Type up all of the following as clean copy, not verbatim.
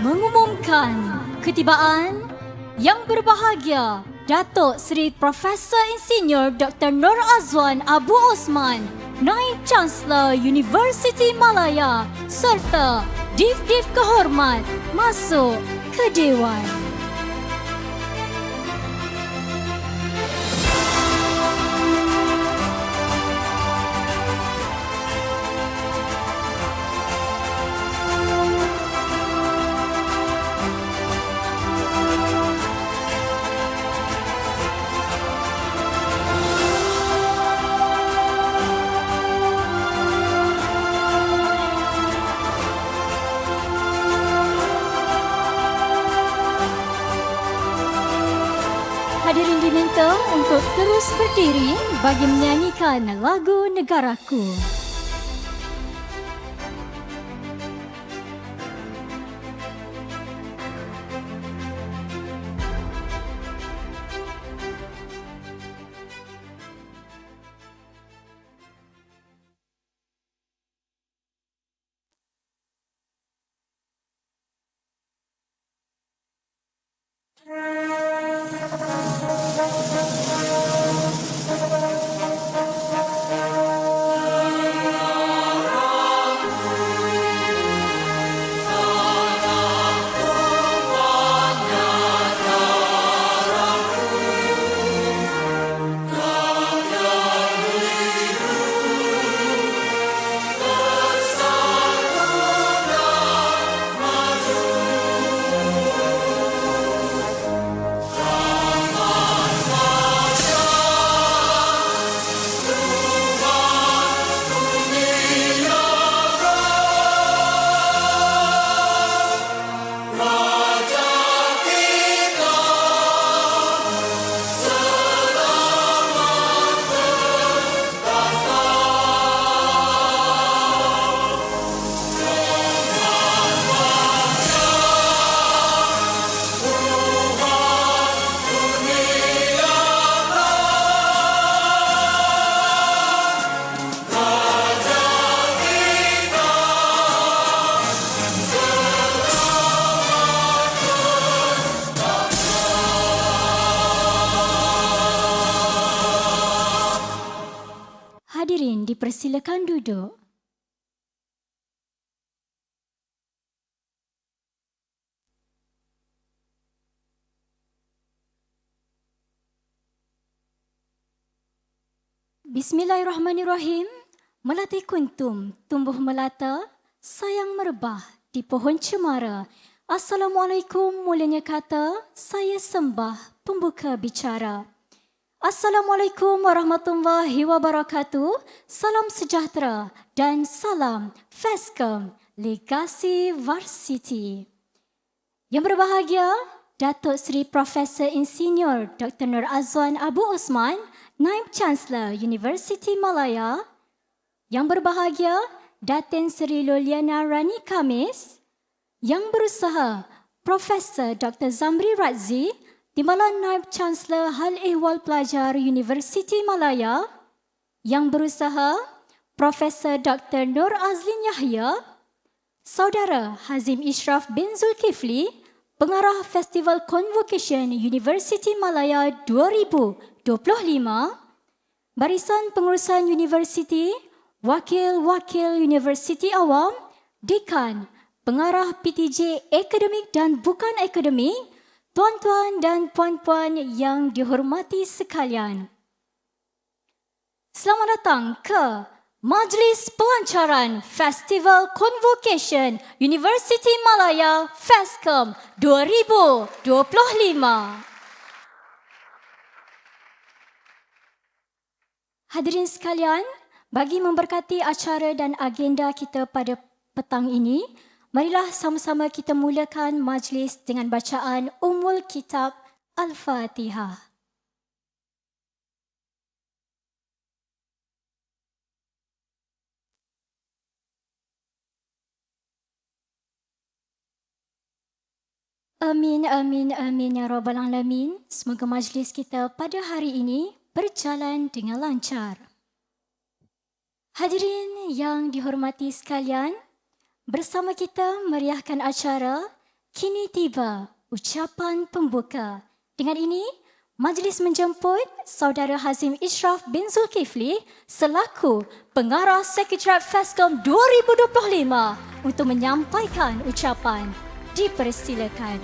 mengumumkan ketibaan yang berbahagia Datuk Seri Profesor Insinyur Dr. Nur Azwan Abu Osman, Naib Chancellor Universiti Malaya serta Div-Div Kehormat masuk ke Dewan. Hadirin diminta untuk terus berdiri bagi menyanyikan lagu Negaraku. Hadirin dipersilakan duduk. Bismillahirrahmanirrahim. Melati kuntum, tumbuh melata, sayang merebah di pohon cemara. Assalamualaikum mulianya kata, saya sembah pembuka bicara. Assalamualaikum warahmatullahi wabarakatuh. Salam sejahtera dan salam FESCOM Legasi Varsity. Yang berbahagia, Datuk Seri Profesor Insinyur Dr. Nur Azwan Abu Osman, Naib Chancellor Universiti Malaya. Yang berbahagia, Datin Seri Loliana Rani Kamis. Yang berusaha, Profesor Dr. Zamri Razzi, Timbalan Naib Chancellor Hal Ehwal Pelajar Universiti Malaya. Yang berusaha, Profesor Dr. Nur Azlin Yahya, Saudara Hazim Ishraf bin Zulkifli, Pengarah Festival Convocation Universiti Malaya 2025, Barisan Pengurusan Universiti, Wakil-Wakil Universiti Awam, Dekan, Pengarah PTJ Akademik dan Bukan Akademik, Tuan-tuan dan puan-puan yang dihormati sekalian. Selamat datang ke Majlis Pelancaran Festival Convocation Universiti Malaya FESCOM 2025. Hadirin sekalian, bagi memberkati acara dan agenda kita pada petang ini, marilah sama-sama kita mulakan majlis dengan bacaan Ummul Kitab Al-Fatihah. Amin, amin, amin ya Rabbal Alamin. Semoga majlis kita pada hari ini berjalan dengan lancar. Hadirin yang dihormati sekalian, bersama kita meriahkan acara Kini tiba ucapan pembuka. Dengan ini, majlis menjemput Saudara Hazim Ishraf bin Zulkifli selaku Pengarah Sekretariat FESCOM 2025 untuk menyampaikan ucapan. Dipersilakan.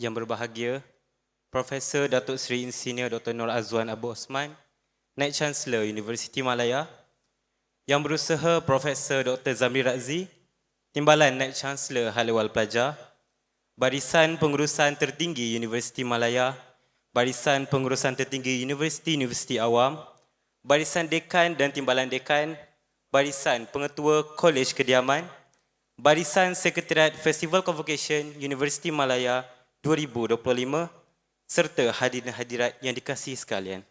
Yang berbahagia, Profesor Datuk Seri Insinyur Dr. Nur Azwan Abu Osman, Naib Chancellor Universiti Malaya, Yang Berusaha Profesor Dr. Zamri Razzi, Timbalan Naib Chancellor Hal Ehwal Pelajar, Barisan Pengurusan Tertinggi Universiti Malaya, Barisan Pengurusan Tertinggi Universiti Awam, Barisan Dekan dan Timbalan Dekan, Barisan Pengetua Kolej Kediaman, Barisan Sekretariat Festival Convocation Universiti Malaya 2025 serta hadirin hadirat yang dikasihi sekalian.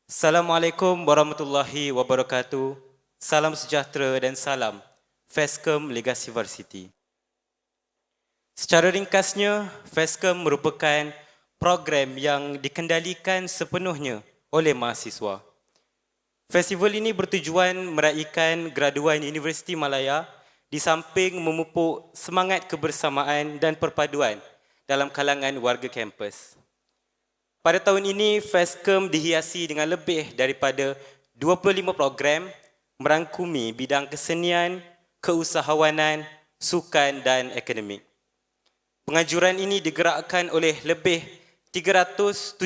Assalamualaikum warahmatullahi wabarakatuh. Salam sejahtera dan salam FESCOM Legasi Varsity. Secara ringkasnya, FESCOM merupakan program yang dikendalikan sepenuhnya oleh mahasiswa. Festival ini bertujuan meraihkan graduan Universiti Malaya di samping memupuk semangat kebersamaan dan perpaduan dalam kalangan warga kampus. Pada tahun ini, FESCOM dihiasi dengan lebih daripada 25 program merangkumi bidang kesenian, keusahawanan, sukan dan akademik. Pengajuran ini digerakkan oleh lebih 372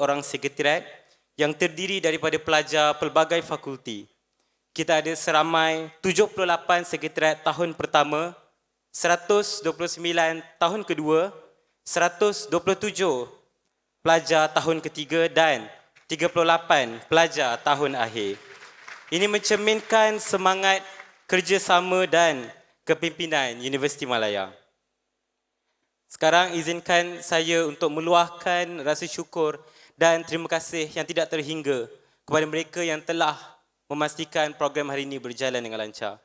orang sekretariat yang terdiri daripada pelajar pelbagai fakulti. Kita ada seramai 78 sekretariat tahun pertama, 129 tahun kedua, 127 pelajar tahun ketiga dan 38 pelajar tahun akhir. Ini mencerminkan semangat kerjasama dan kepimpinan Universiti Malaya. Sekarang izinkan saya untuk meluahkan rasa syukur dan terima kasih yang tidak terhingga kepada mereka yang telah memastikan program hari ini berjalan dengan lancar.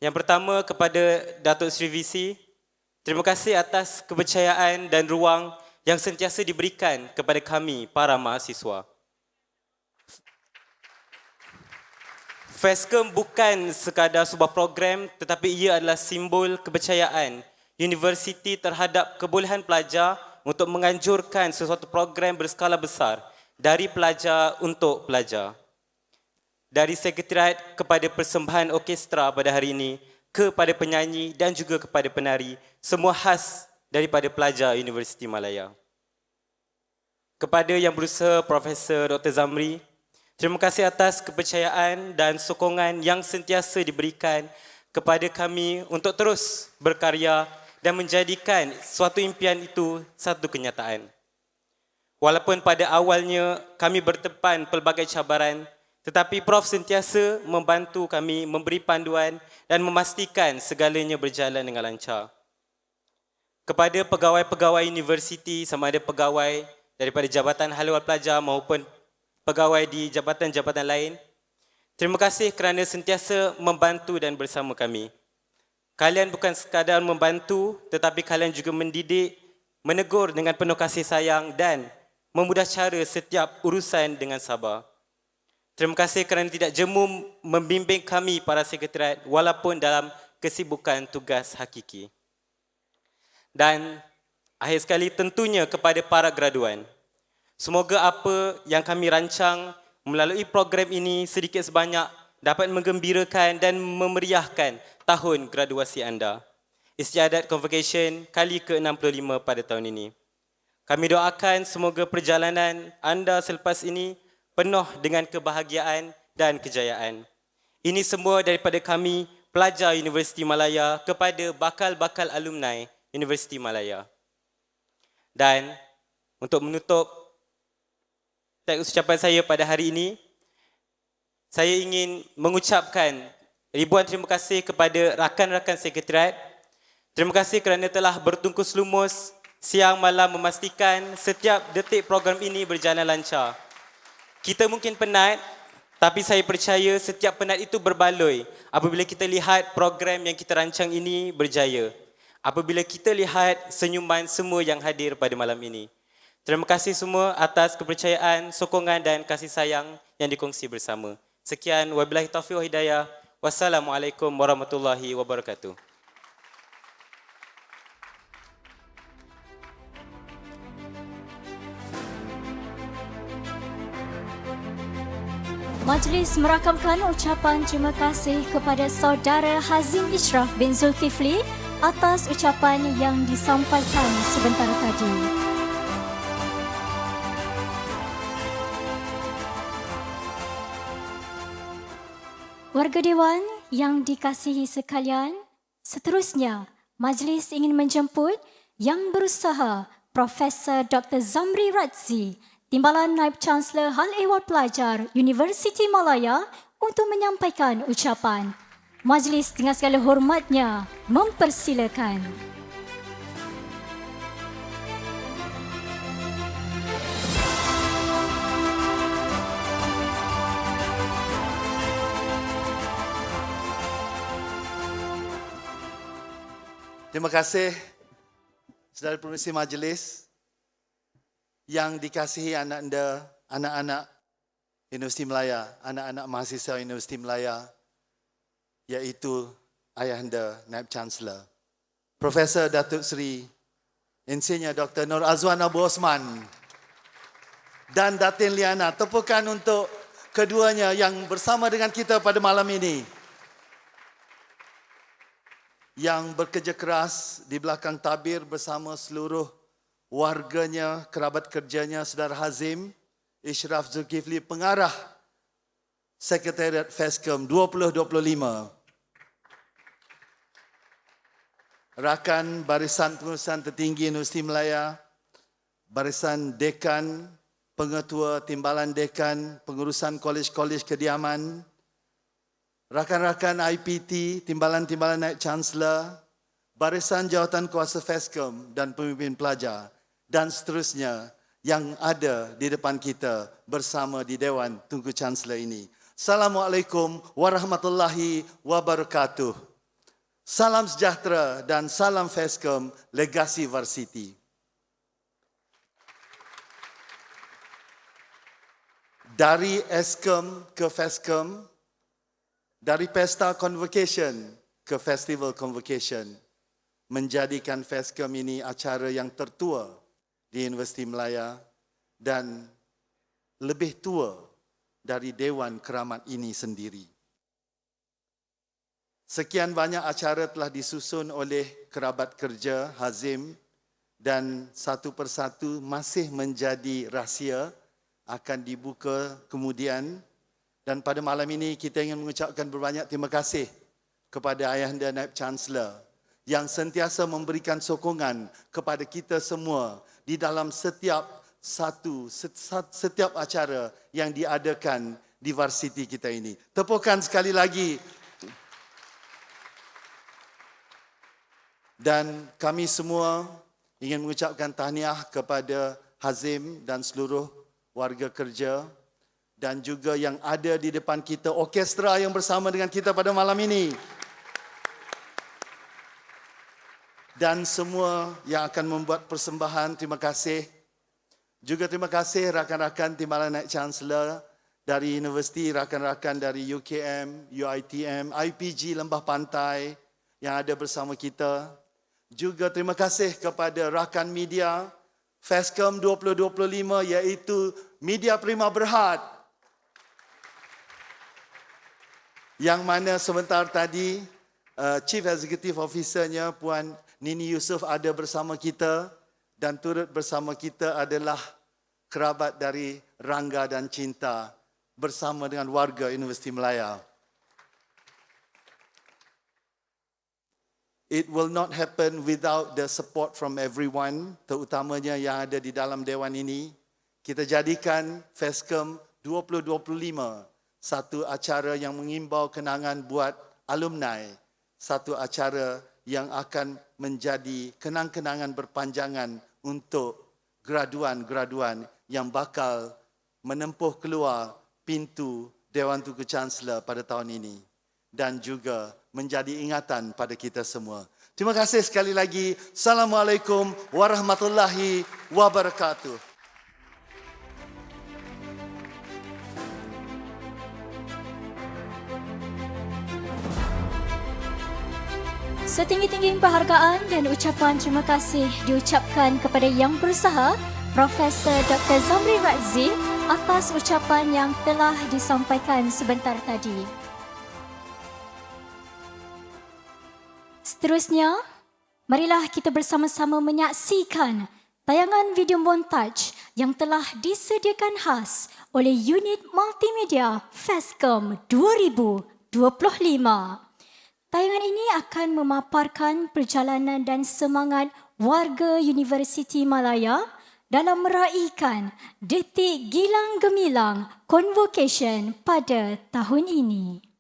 Yang pertama kepada Datuk Seri VC, terima kasih atas kepercayaan dan ruang yang sentiasa diberikan kepada kami para mahasiswa. FESCOM bukan sekadar sebuah program tetapi ia adalah simbol kepercayaan universiti terhadap kebolehan pelajar untuk menganjurkan sesuatu program berskala besar dari pelajar untuk pelajar. Dari sekretariat kepada persembahan orkestra pada hari ini, kepada penyanyi dan juga kepada penari, semua khas daripada pelajar Universiti Malaya. Kepada Yang Berusaha Profesor Dr. Zamri, terima kasih atas kepercayaan dan sokongan yang sentiasa diberikan kepada kami untuk terus berkarya dan menjadikan suatu impian itu satu kenyataan. Walaupun pada awalnya kami berdepan pelbagai cabaran, tetapi Prof sentiasa membantu kami memberi panduan dan memastikan segalanya berjalan dengan lancar. Kepada pegawai-pegawai universiti, sama ada pegawai daripada Jabatan Hal Ehwal Pelajar maupun pegawai di jabatan-jabatan lain, terima kasih kerana sentiasa membantu dan bersama kami. Kalian bukan sekadar membantu, tetapi kalian juga mendidik, menegur dengan penuh kasih sayang dan memudah cara setiap urusan dengan sabar. Terima kasih kerana tidak jemu membimbing kami para sekretariat walaupun dalam kesibukan tugas hakiki. Dan akhir sekali tentunya kepada para graduan. Semoga apa yang kami rancang melalui program ini sedikit sebanyak dapat menggembirakan dan memeriahkan tahun graduasi anda. Istiadat Convocation kali ke-65 pada tahun ini. Kami doakan semoga perjalanan anda selepas ini penuh dengan kebahagiaan dan kejayaan. Ini semua daripada kami, pelajar Universiti Malaya kepada bakal-bakal alumni Universiti Malaya. Dan untuk menutup teks ucapan saya pada hari ini, saya ingin mengucapkan ribuan terima kasih kepada rakan-rakan sekretariat. Terima kasih kerana telah bertungkus lumus siang malam memastikan setiap detik program ini berjalan lancar. Kita mungkin penat, Tapi saya percaya setiap penat itu berbaloi apabila kita lihat program yang kita rancang ini berjaya. Apabila kita lihat senyuman semua yang hadir pada malam ini. Terima kasih semua atas kepercayaan, sokongan dan kasih sayang yang dikongsi bersama. Sekian, wabillahi taufiq wal hidayah. Wassalamualaikum warahmatullahi wabarakatuh. Majlis merakamkan ucapan terima kasih kepada saudara Hazim Ishraf bin Zulkifli atas ucapan yang disampaikan sebentar tadi. Warga Dewan yang dikasihi sekalian, seterusnya majlis ingin menjemput yang berusaha Profesor Dr. Zamri Razzi, Timbalan Naib Chancellor Hal Ehwal Pelajar Universiti Malaya untuk menyampaikan ucapan. Majlis dengan segala hormatnya mempersilakan. Terima kasih saudara pengurusi majlis yang dikasihi anak-anak Universiti Melaya, anak-anak mahasiswa Universiti Melaya, iaitu Ayahanda Naib Chancellor, Profesor Datuk Seri Insinyur Dr. Nur Azwan Abu Osman dan Datin Liana. Tepukan untuk keduanya yang bersama dengan kita pada malam ini, yang bekerja keras di belakang tabir bersama seluruh warganya, kerabat kerjanya, Saudara Hazim Ishraf Zulkifli, pengarah Sekretariat FESCOM 2025. Rakan Barisan Pengurusan Tertinggi Universiti Melaya, Barisan Dekan, Pengetua Timbalan Dekan, Pengurusan Kolej-Kolej Kediaman, rakan-rakan IPT, Timbalan-Timbalan Naib Chancellor, Barisan Jawatan Kuasa FESCOM dan pemimpin pelajar dan seterusnya yang ada di depan kita bersama di Dewan Tunku Chancellor ini. Assalamualaikum warahmatullahi wabarakatuh. Salam sejahtera dan salam FESCOM Legasi Varsity. Dari ESCOM ke FESCOM, dari Pesta Convocation ke Festival Convocation, menjadikan FESCOM ini acara yang tertua di Universiti Melaya dan lebih tua dari Dewan Keramat ini sendiri. Sekian banyak acara telah disusun oleh kerabat kerja Hazim dan satu persatu masih menjadi rahsia, akan dibuka kemudian. Dan pada malam ini kita ingin mengucapkan berbanyak terima kasih kepada Ayahanda Naib Chancellor yang sentiasa memberikan sokongan kepada kita semua di dalam setiap acara yang diadakan di varsiti kita ini. Tepukan sekali lagi. Dan kami semua ingin mengucapkan tahniah kepada Hazim dan seluruh warga kerja dan juga yang ada di depan kita, orkestra yang bersama dengan kita pada malam ini. Dan semua yang akan membuat persembahan, terima kasih. Juga terima kasih rakan-rakan Timbalan Naib Chancellor dari universiti, rakan-rakan dari UKM, UiTM, IPG Lembah Pantai yang ada bersama kita. Juga terima kasih kepada rakan media FESCOM 2025 iaitu Media Prima Berhad, yang mana sebentar tadi Chief Executive Officer-nya Puan Nini Yusof ada bersama kita dan turut bersama kita adalah kerabat dari Rangga dan Cinta bersama dengan warga Universiti Melaya. It will not happen without the support from everyone, terutamanya yang ada di dalam Dewan ini. Kita jadikan FESCOM 2025 satu acara yang mengimbau kenangan buat alumni, satu acara yang akan menjadi kenang-kenangan berpanjangan untuk graduan-graduan yang bakal menempuh keluar pintu Dewan Tunku Chancellor pada tahun ini dan juga menjadi ingatan pada kita semua. Terima kasih sekali lagi. Assalamualaikum warahmatullahi wabarakatuh. Setinggi-tinggi penghargaan dan ucapan terima kasih diucapkan kepada Yang Berusaha, Profesor Dr. Zamri Razif atas ucapan yang telah disampaikan sebentar tadi. Seterusnya, marilah kita bersama-sama menyaksikan tayangan video montaj yang telah disediakan khas oleh Unit Multimedia FESCOM 2025. Tayangan ini akan memaparkan perjalanan dan semangat warga Universiti Malaya dalam meraihkan Detik Gilang Gemilang Convocation pada tahun ini.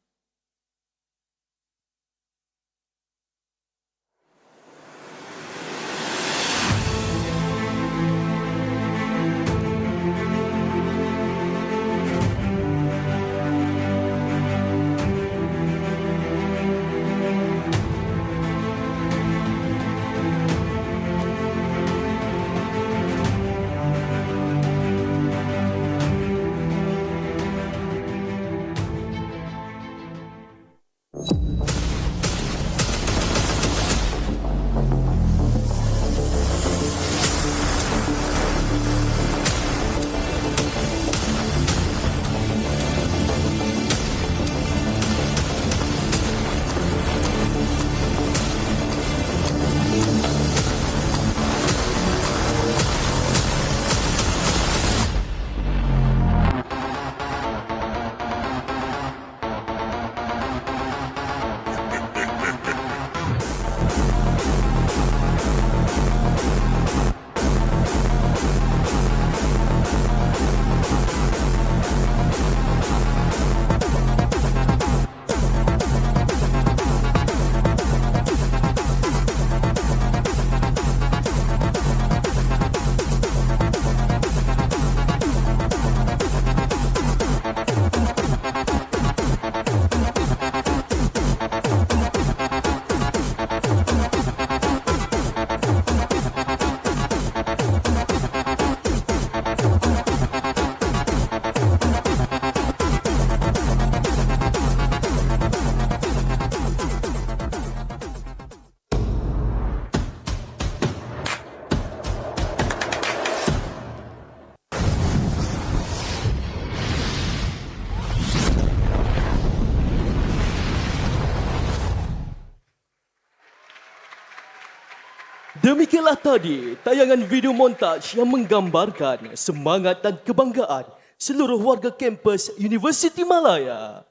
Demikianlah tadi tayangan video montaj yang menggambarkan semangat dan kebanggaan seluruh warga kampus Universiti Malaya.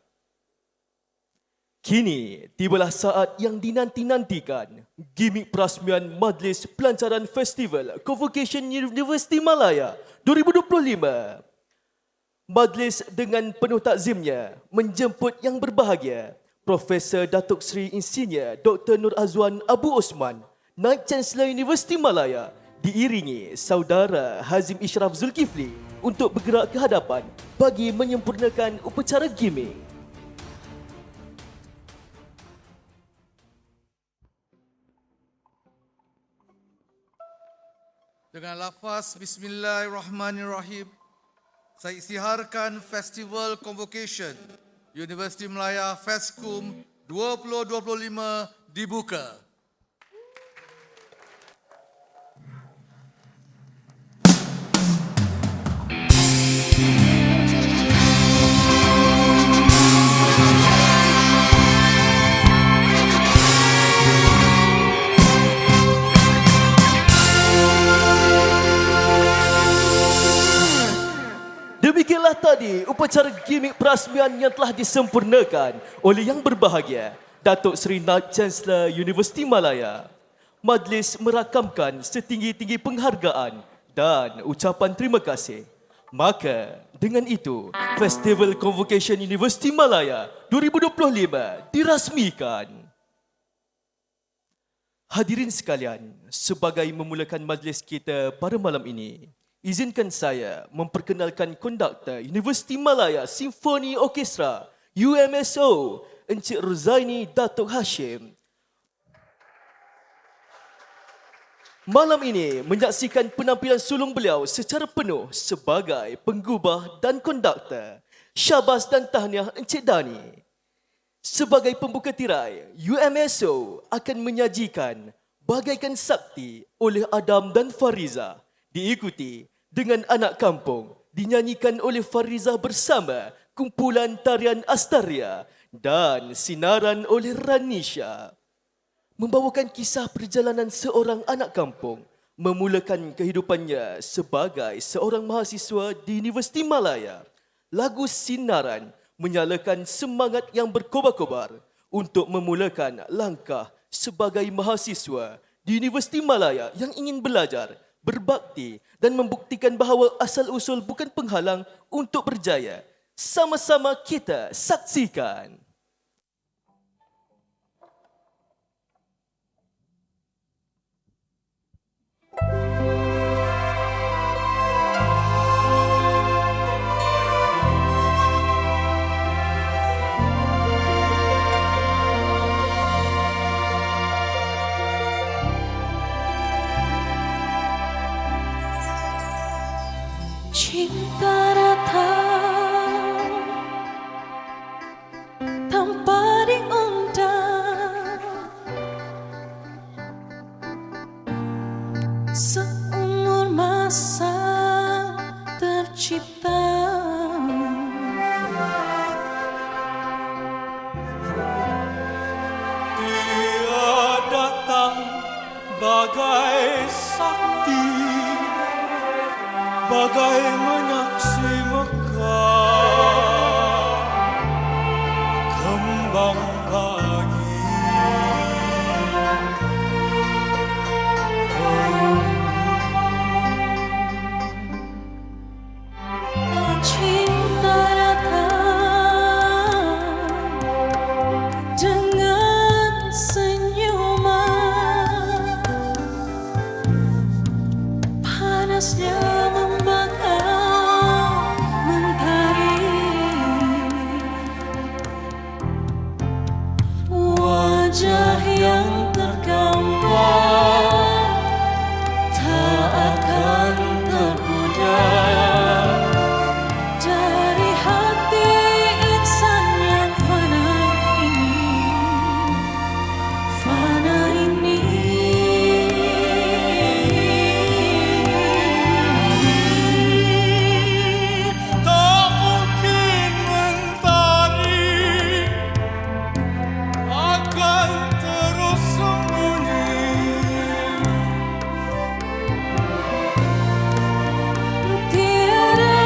Kini tibalah saat yang dinanti-nantikan, gimik perasmian Majlis Pelancaran Festival Convocation Universiti Malaya 2025. Majlis dengan penuh takzimnya menjemput yang berbahagia Profesor Datuk Seri Insinyur Dr. Nur Azwan Abu Osman, Naib Chancellor Universiti Malaya, diiringi Saudara Hazim Ishraf Zulkifli untuk bergerak ke hadapan bagi menyempurnakan upacara gimik. Dengan lafaz Bismillahirrahmanirrahim, saya isytiharkan Festival Convocation Universiti Malaya FESCOM 2025 dibuka. Demikianlah tadi upacara gimik perasmian yang telah disempurnakan oleh Yang Berbahagia Datuk Seri Naib Chancellor Universiti Malaya. Majlis merakamkan setinggi-tinggi penghargaan dan ucapan terima kasih. Maka dengan itu, Festival Convocation Universiti Malaya 2025 dirasmikan. Hadirin sekalian, sebagai memulakan majlis kita pada malam ini, Izinkan saya memperkenalkan konduktor Universiti Malaya Simfoni Orkestra UMSO, Encik Rozaini Datuk Hashim. Malam ini menyaksikan penampilan sulung beliau secara penuh sebagai penggubah dan konduktor. Syabas dan tahniah Encik Dani. Sebagai pembuka tirai, UMSO akan menyajikan Bagaikan Sakti oleh Adam dan Fariza, diikuti dengan Anak Kampung dinyanyikan oleh Fariza bersama kumpulan tarian Astaria dan Sinaran oleh Ranisha. Membawakan kisah perjalanan seorang anak kampung memulakan kehidupannya sebagai seorang mahasiswa di Universiti Malaya. Lagu Sinaran menyalakan semangat yang berkobar-kobar untuk memulakan langkah sebagai mahasiswa di Universiti Malaya yang ingin belajar, berbakti dan membuktikan bahawa asal-usul bukan penghalang untuk berjaya. Sama-sama kita saksikan. Cinta datang tanpa diundang, seumur masa tercipta. Dia datang bagai sakti, bagai menyaksi mekar kembang pagi. Cinta datang dengan senyuman, panasnya membakar mentari. Wajah yang tergambar tak akan terpudar dari hati insan yang fana ini, fana ini. Tak mungkin mentari akan terus sembunyi. Tiada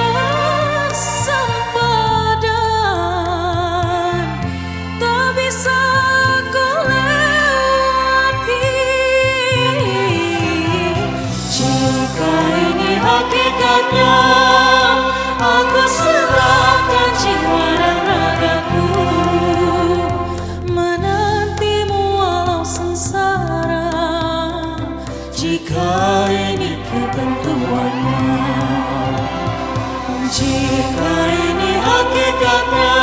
sempadan tak bisa ku lewati. Jika ini hakikatnya, aku serahkan jiwa dan ragaku, menantimu walau sengsara. Jika ini ketentuannya, jika ini hakikatnya,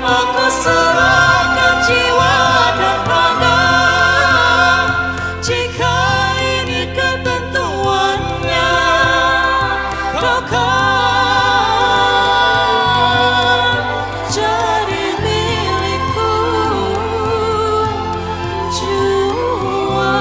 aku serahkan jiwa dan raga. Jika ini ketentuannya, kau kan jadi milikku jua.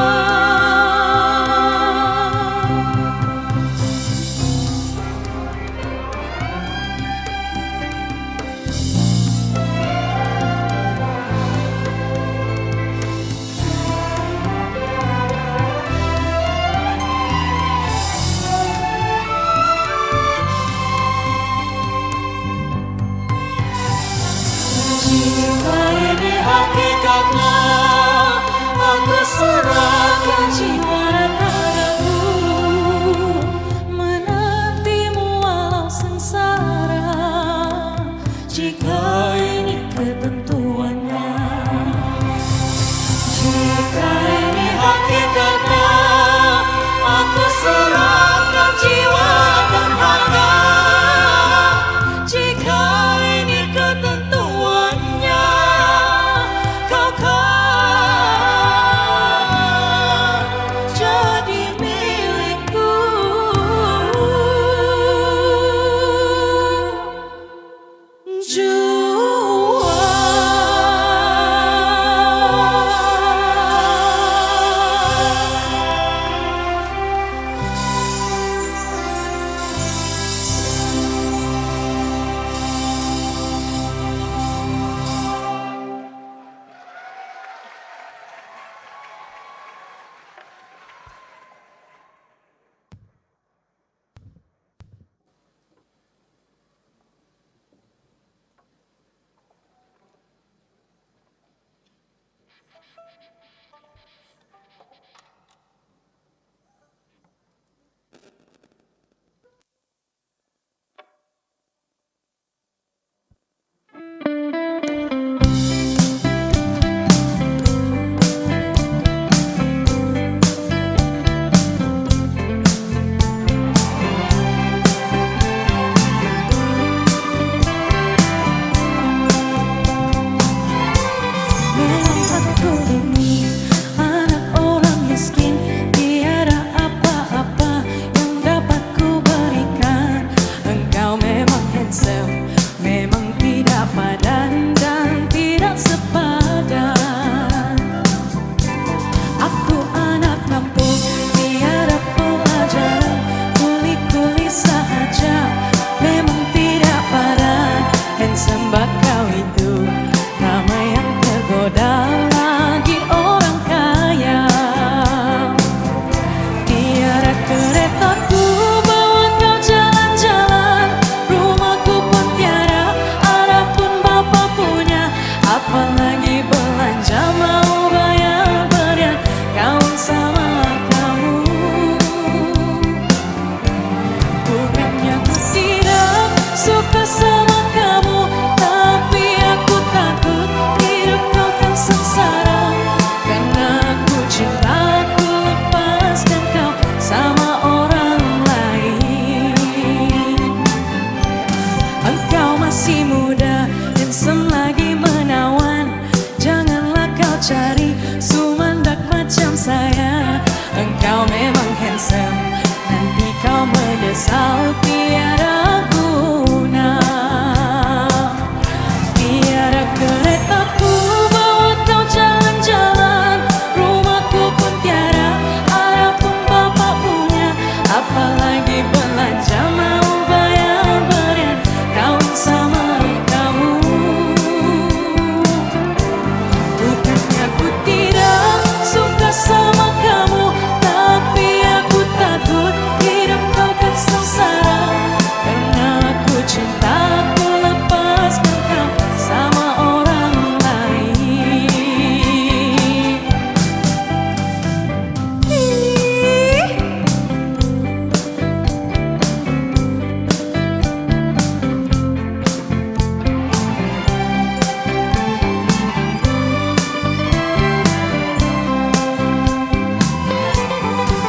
menyesal tiada guna. Tiada keretaku bawa kau jalan-jalan, rumahku pun tiada, ayah pun bapak punya, apalagi belanja mau bayar berian, kawin sama kamu. Bukannya aku tidak suka sama kamu, tapi aku takut hidup kau kan sengsara. Karena aku cinta, aku lepaskan kau sama orang lain.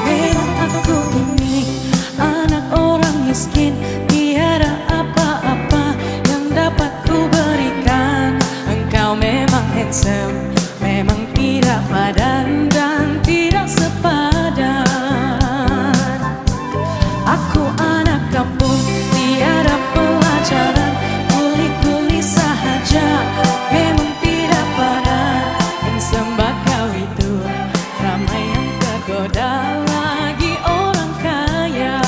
Memang aku ini anak orang miskin, tiada apa-apa yang dapat ku berikan. Engkau memang handsome, memang tidak padan dan tidak sepadan. Aku anak kampung, tiada pelajaran, kuli-kuli sahaja, memang tidak padan. Dan sembah itu ramai yang tergoda lagi orang kaya.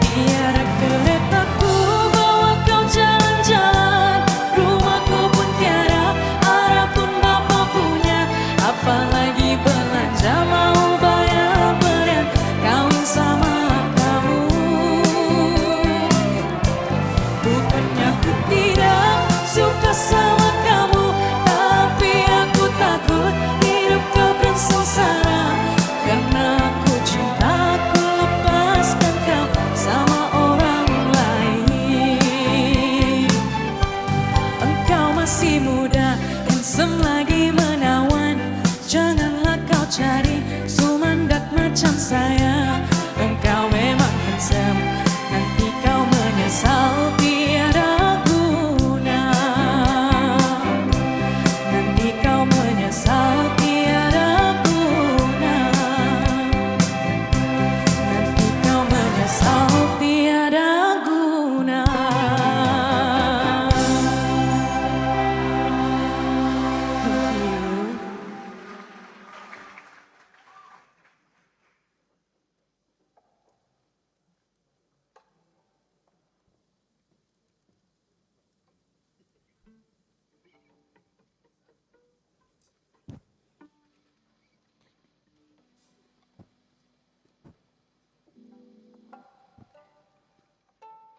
Tiada keretaku bawa kau jalan-jalan, rumahku pun tiada, ayah pun bapak punya, apalagi belanja mau bayar berian, kawin sama kamu. Bukannya aku tidak suka sama kamu, tapi aku takut hidup kau kan sengsara. Karena aku cinta, aku lepaskan kau sama orang lain. Engkau masih muda, handsome lagi menawan, janganlah kau cari sumandak macam saya. Engkau memang handsome, nanti kau menyesal tiada guna. Nanti kau menyesal tiada guna. Nanti kau menyesal tiada guna.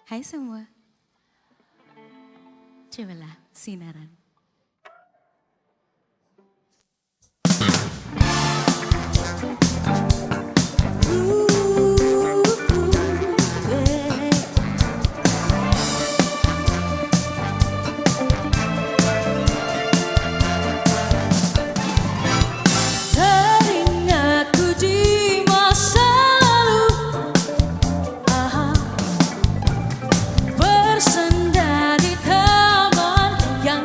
Hai semua, cobalah sinaran. Teringatku di masa lalu, bersandar di taman yang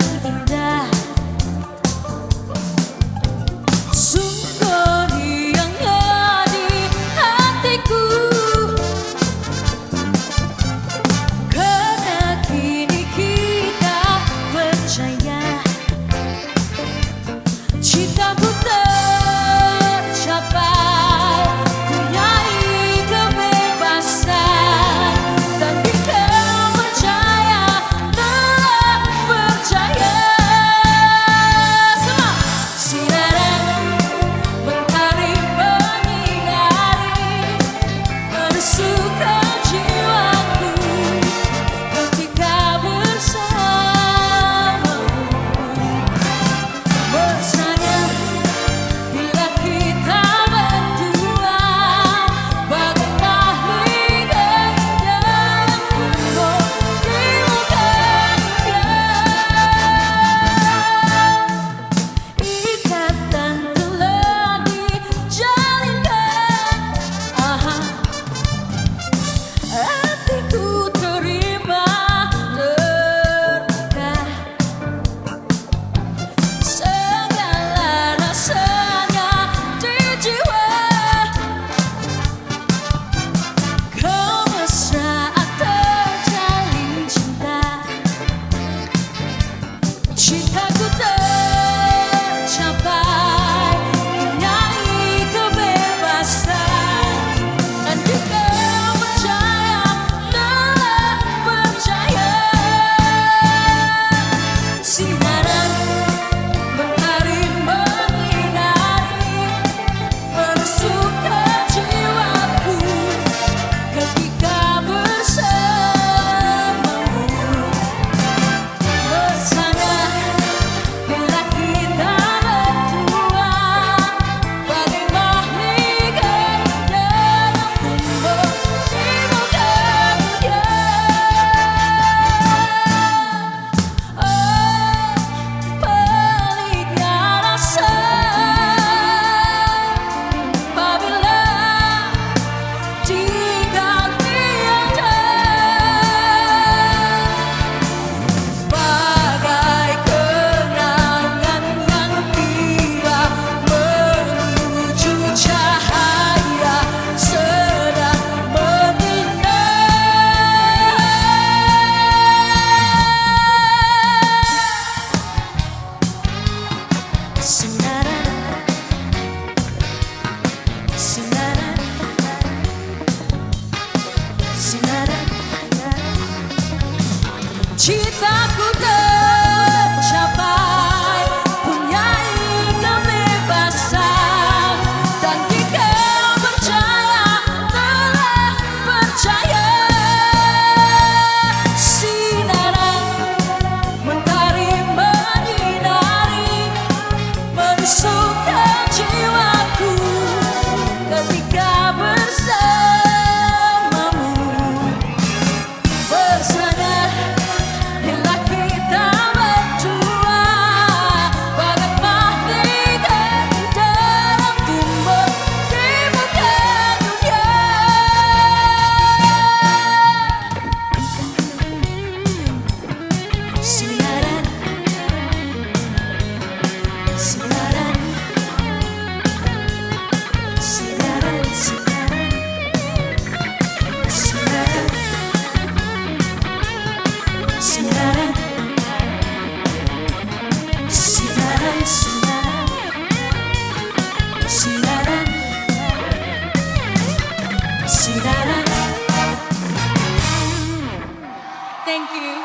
Thank you.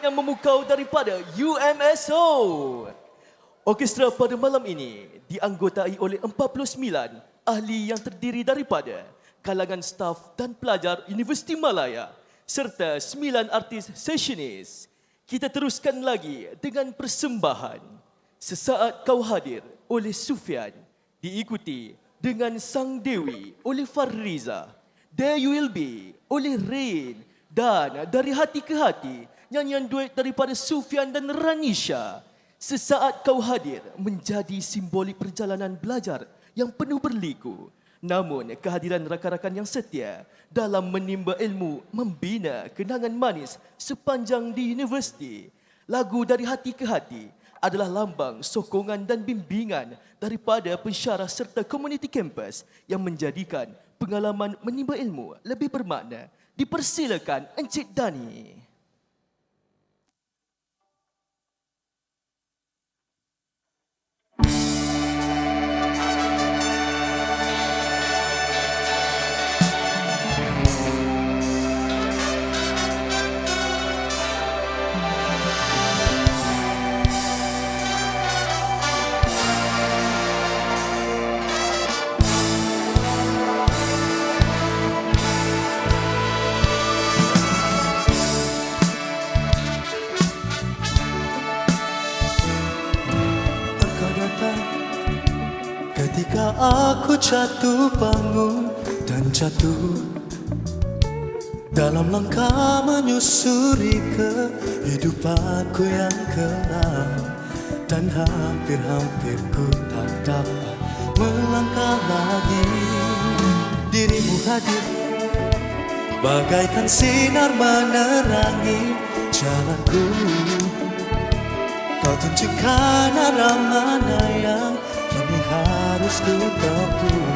Yang memukau daripada UMSO. Orkestra pada malam ini dianggotai oleh 49 ahli yang terdiri daripada kalangan staf dan pelajar Universiti Malaya serta 9 artis sessionis. Kita teruskan lagi dengan persembahan Sesaat Kau Hadir oleh Sufian, diikuti dengan Sang Dewi oleh Farriza, There You Will Be oleh Rain, dan Dari Hati ke Hati, nyanyian duet daripada Sufian dan Ranisha. Sesaat Kau Hadir menjadi simbolik perjalanan belajar yang penuh berliku. Namun kehadiran rakan-rakan yang setia dalam menimba ilmu membina kenangan manis sepanjang di universiti. Lagu Dari Hati ke Hati adalah lambang sokongan dan bimbingan daripada pensyarah serta komuniti kampus yang menjadikan pengalaman menimba ilmu lebih bermakna. Dipersilakan Encik Dani. Ketika aku jatuh bangun dan jatuh dalam langkah menyusuri kehidupanku yang kelam, dan hampir-hampir ku tak dapat melangkah lagi. Dirimu hadir bagaikan sinar menerangi jalanku. Kau tunjukkan arah mana yang kini harus ku tempuh,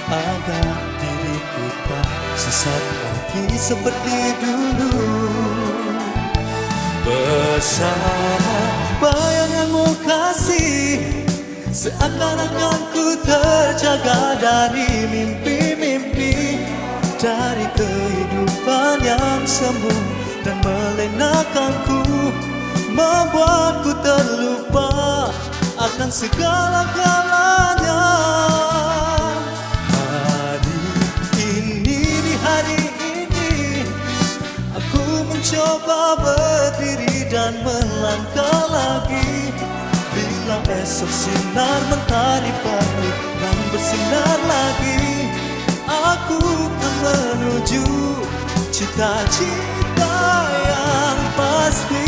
agar diriku tak sesat lagi seperti dulu. Bersama bayanganmu kasih, seakan-akan ku terjaga dari mimpi-mimpi, dari kehidupan yang semu dan melenakanku, membuatku terlupa akan segala-galanya. Hari ini, di hari ini, aku mencoba berdiri dan melangkah lagi. Bila esok sinar mentari pagi dan bersinar lagi, aku akan menuju cita-cita yang pasti.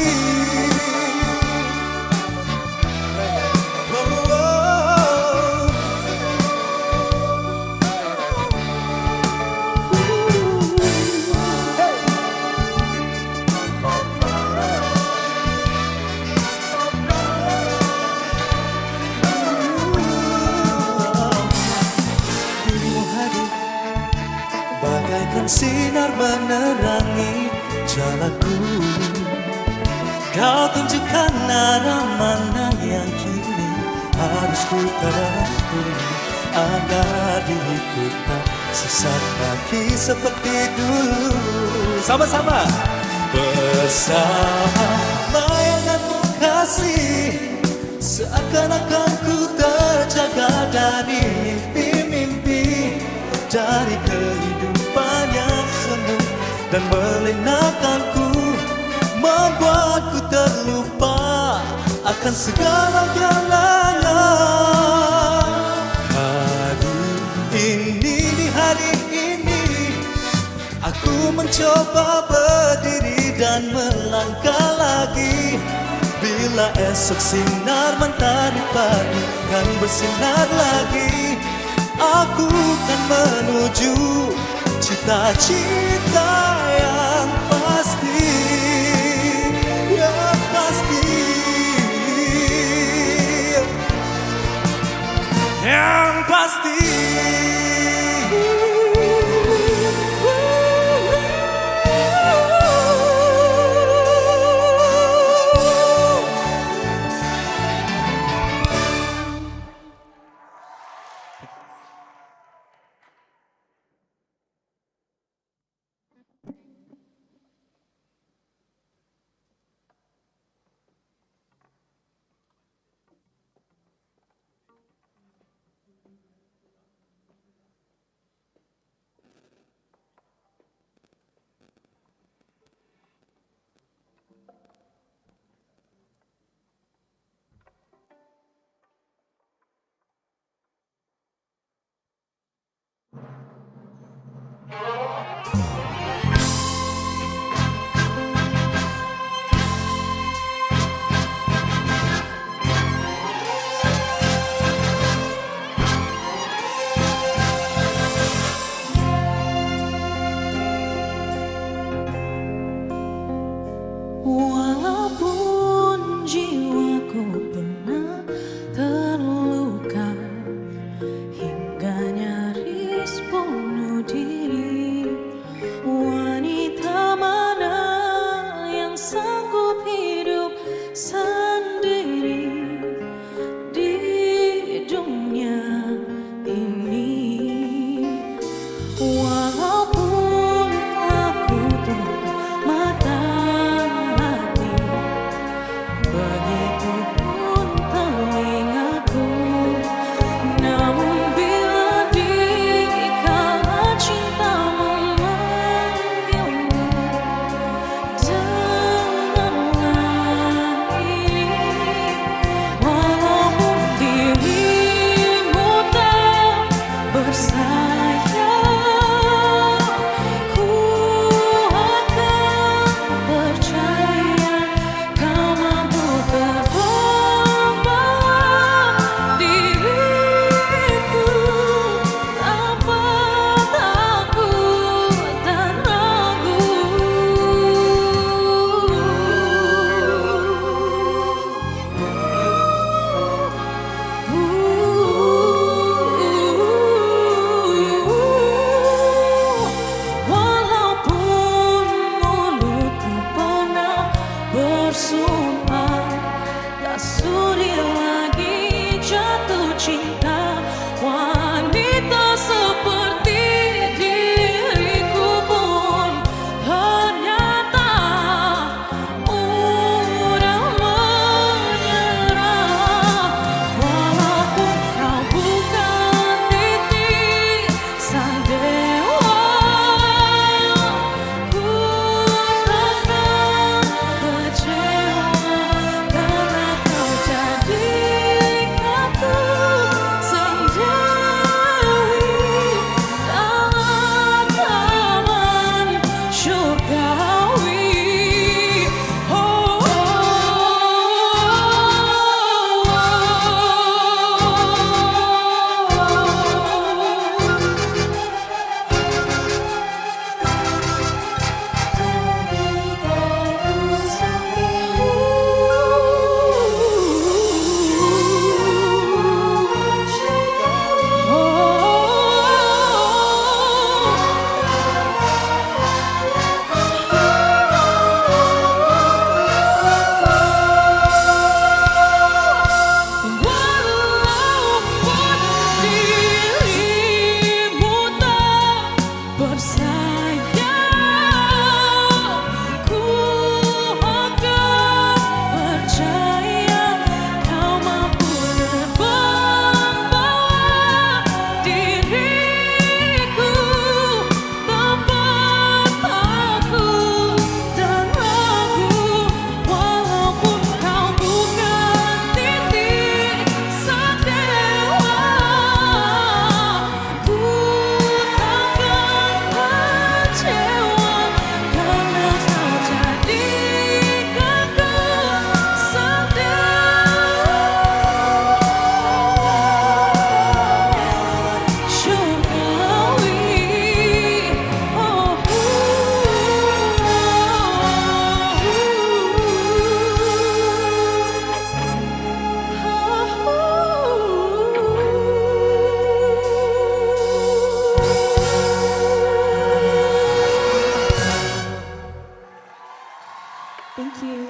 Bagaikan sinar menerangi jalanku, kau tunjukkan arah mana yang kini harus ku tempuh, agar diriku tak sesat lagi seperti dulu. Sama-sama. Bersama bayanganmu kasih, seakan-akan ku terjaga dari mimpi-mimpi, dari kehidupan yang semu dan melenakanku, membuatku terlupa akan segala-galanya. Hari ini, di hari ini, aku mencoba berdiri dan melangkah lagi. Bila esok sinar mentari pagi kan bersinar lagi, aku kan menuju cita-cita yang pasti, yang pasti, yang pasti. lagi jatuh cinta. Wanita seperti diriku pun ternyata mudah menyerah. Walaupun kau bukan titisan dewa, ku takkan kecewa karena kau jadikanku sendiri dalam taman surgawi. Oh, walaupun dirimu tak bersayap, ku akan percaya kau mampu membawa diriku tempat aku dan ragu. Walaupun kau bukan titisan dewa, ku takkan kecewa karena kau jadikanku sendiri surgawi. Oh, thank you.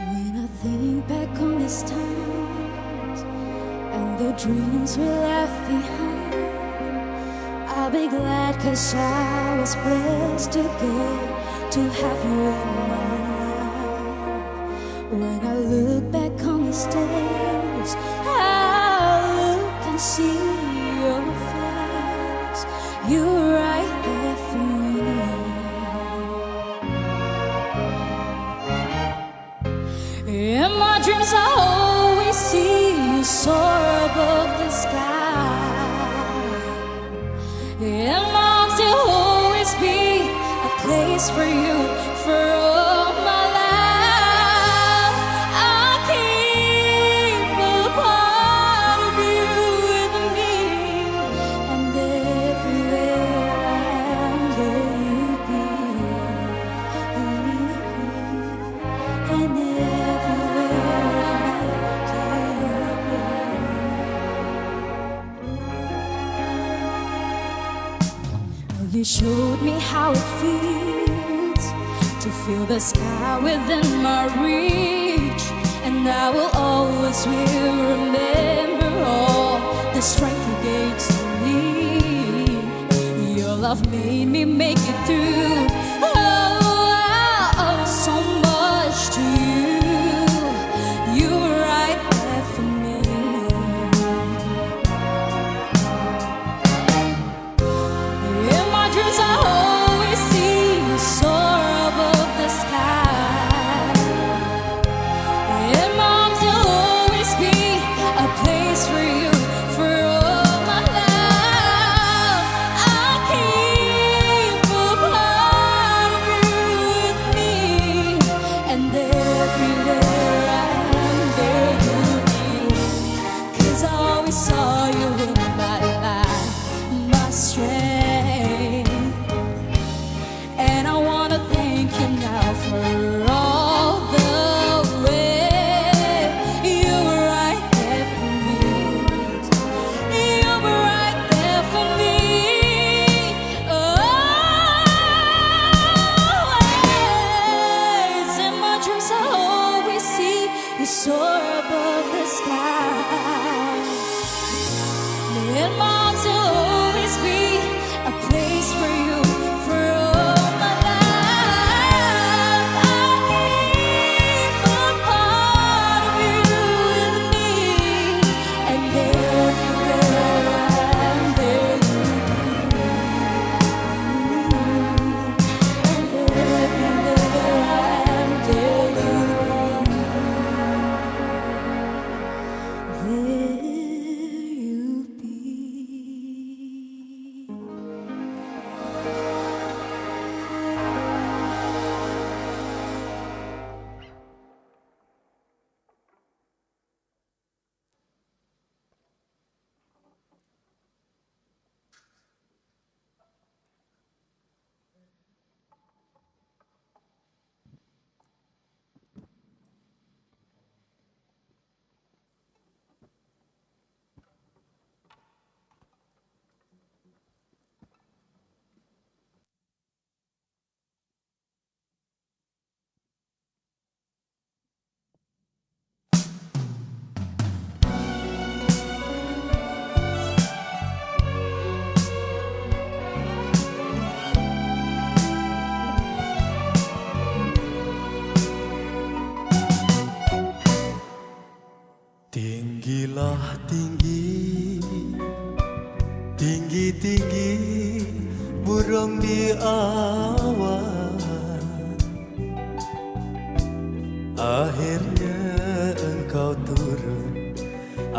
When I think back on these times and the dreams we left behind, I'll be glad 'cause I was blessed to have you in my life. When I look back on these days, I look and see your face. You're right there for me. In my dreams I always see you soar above the sky. In my arms you'll always be a place for you for all my life. I keep a part of you with me, and everywhere I am there you be. And everywhere you showed me how it feels to feel the sky within my reach, and I will always will remember all the strength you gave to me. Your love made me make it through. Oh, I owe so much to you. You were right there for me. In my dreams I always see you soar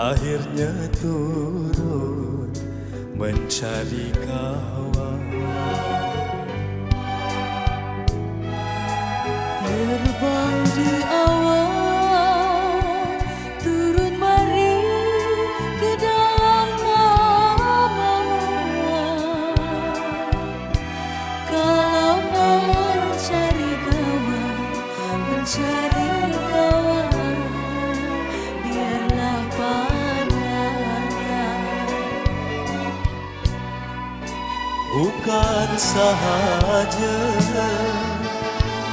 akhirnya turun mencari kawan. Terbang di awan, turun mari ke dalam awan. Kalau mencari kawan, biarlah pandangan.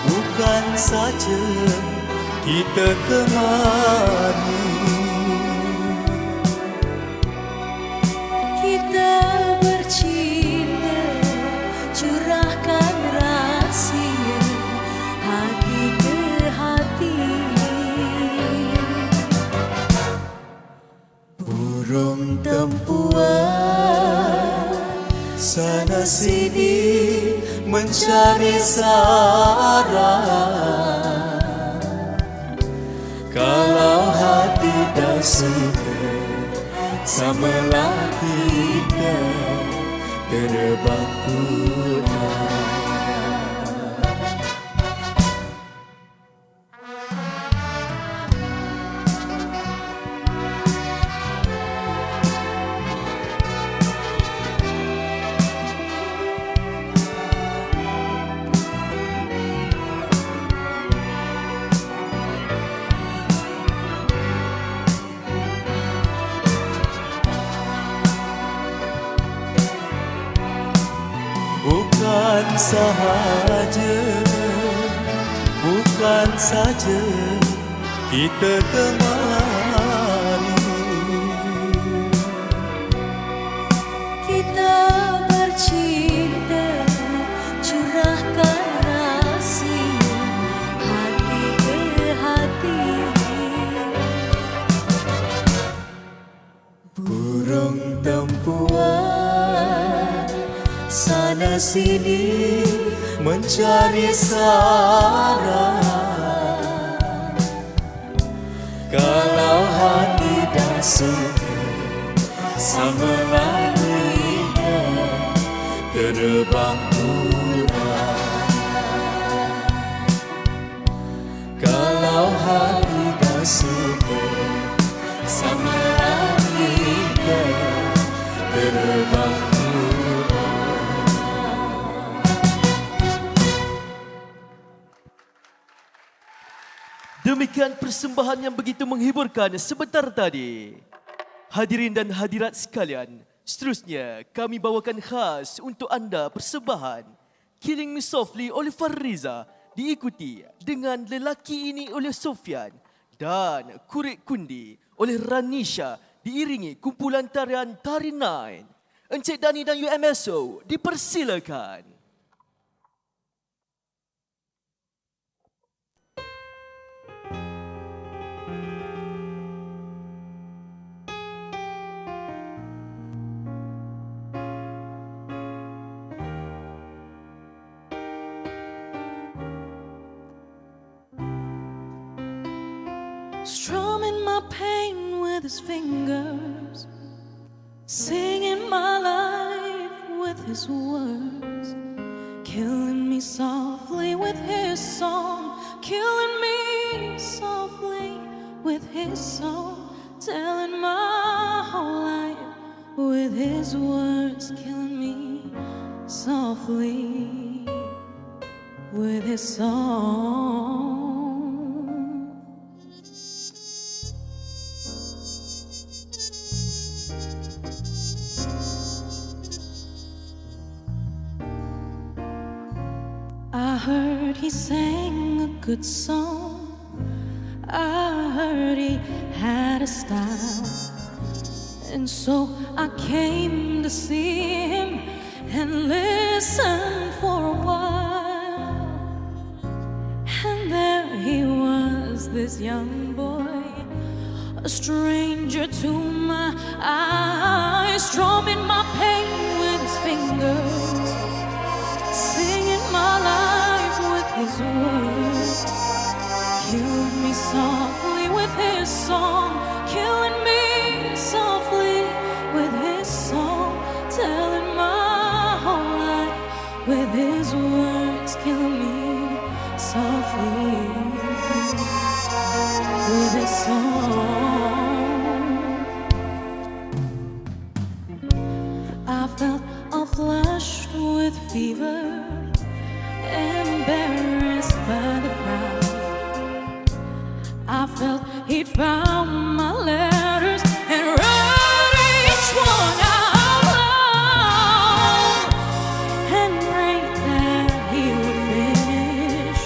Bukan saja kita kemari, Kita bercinta, curahkan rahsia hati ke hati. burung tempuan sana sini mencari sarang. Kalau hati dah suka, samalah kita terbang pulang. Bukan saja kita kemari, Kita bercinta, curahkan rahsia hati ke hati. burung tempuan sana sini mencari sarang. Kalau hati dah suka, samalah kita terbang pulang. Kalau hati dah suka, samalah kita terbang pulang. Demikian persembahan yang begitu menghiburkan sebentar tadi. Hadirin dan hadirat sekalian, seterusnya kami bawakan khas untuk anda persembahan Killing Me Softly oleh Farriza, diikuti dengan Lelaki Ini oleh Sofian dan Kurik Kundi oleh Ranisha, diiringi kumpulan tarian Tari 9. Encik Dani dan UMSO dipersilakan. Strumming my pain with his fingers, singing my life with his words, killing me softly with his song, killing me softly with his song, telling my whole life with his words, killing me softly with his song. I heard he sang a good song, I heard he had a style, and so I came to see him and listen for a while. And there he was, this young boy, a stranger to my eyes, strumming my pain with his fingers, singing my life with his words, killing me softly with his song, killing me this song. I felt all flushed with fever, embarrassed by the crowd. I felt he'd found my letters and wrote each one out loud and prayed that he would finish,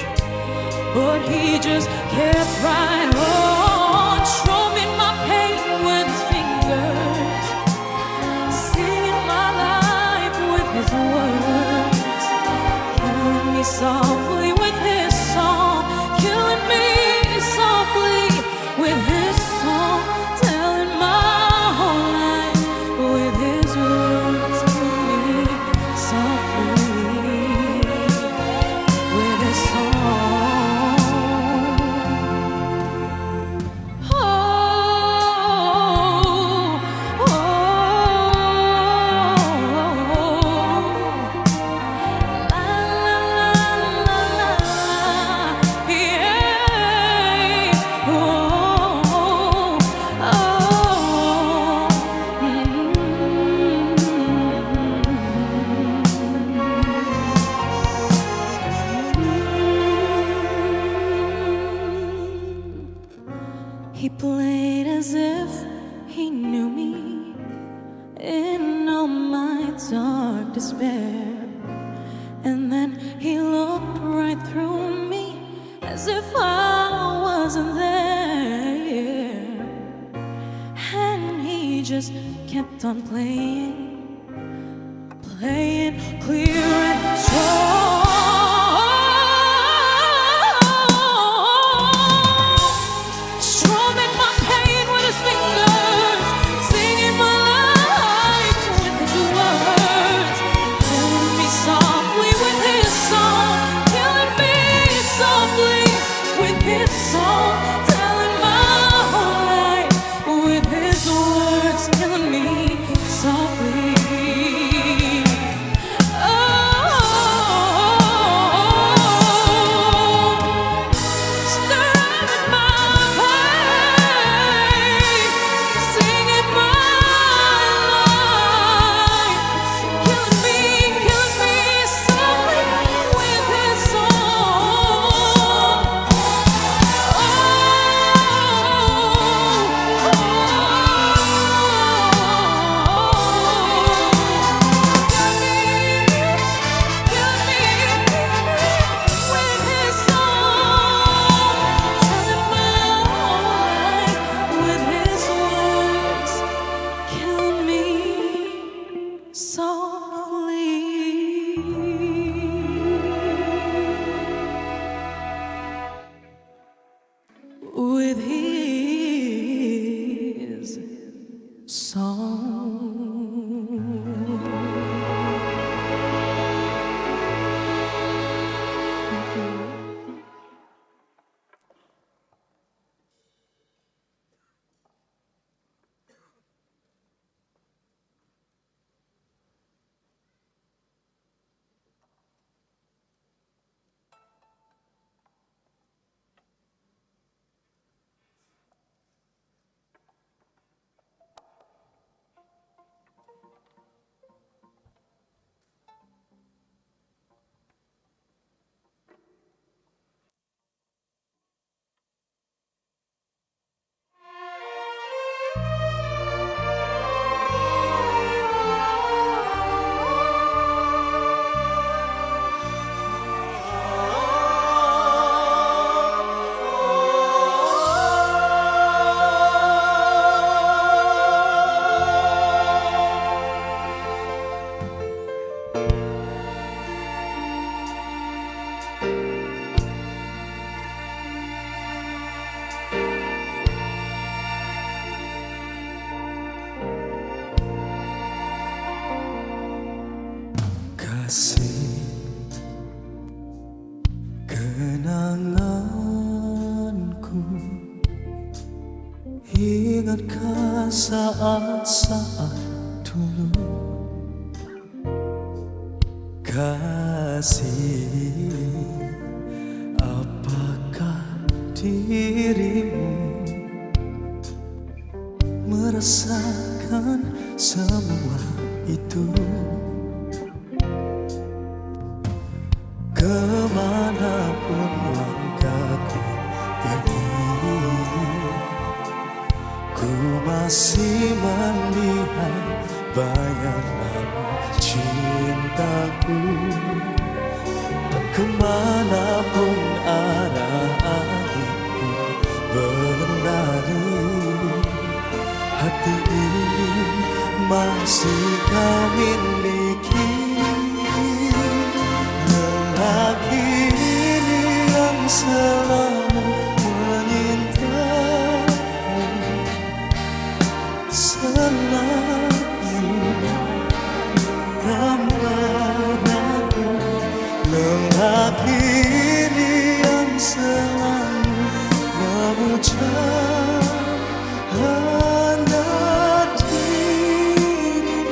but he just kept right on, strumming my pain with his fingers, singing my life with his words, killing me softly with his song, killing me softly with his song, telling my whole life with his words, killing me softly with his song. Oh, oh, la, la, la, la, yeah. Oh, He played as if he knew me in all my dark despair, and then he looked right through me as if I wasn't there, and he just kept on playing, playing clear and strong. Strumming my pain with his fingers, singing my life with his words, killing me softly with his song, killing me softly with his song, telling my whole life with his words, killing me softly. Stirring my pain, singing my life, killing me softly with his song. With his song. Kasih kenanganku, ingatkah saat-saat dulu. Kasih, apakah dirimu merasakan semua itu. Kemanapun langkahku pergi, ku masih melihat bayangan cintaku. Kemanapun arah hatiku berlari, hati ini masih kau miliki. Lelaki ini yang selalu menyintamu, selalu tanpa ragu. Lelaki ini yang selalu memuja hanya dirimu,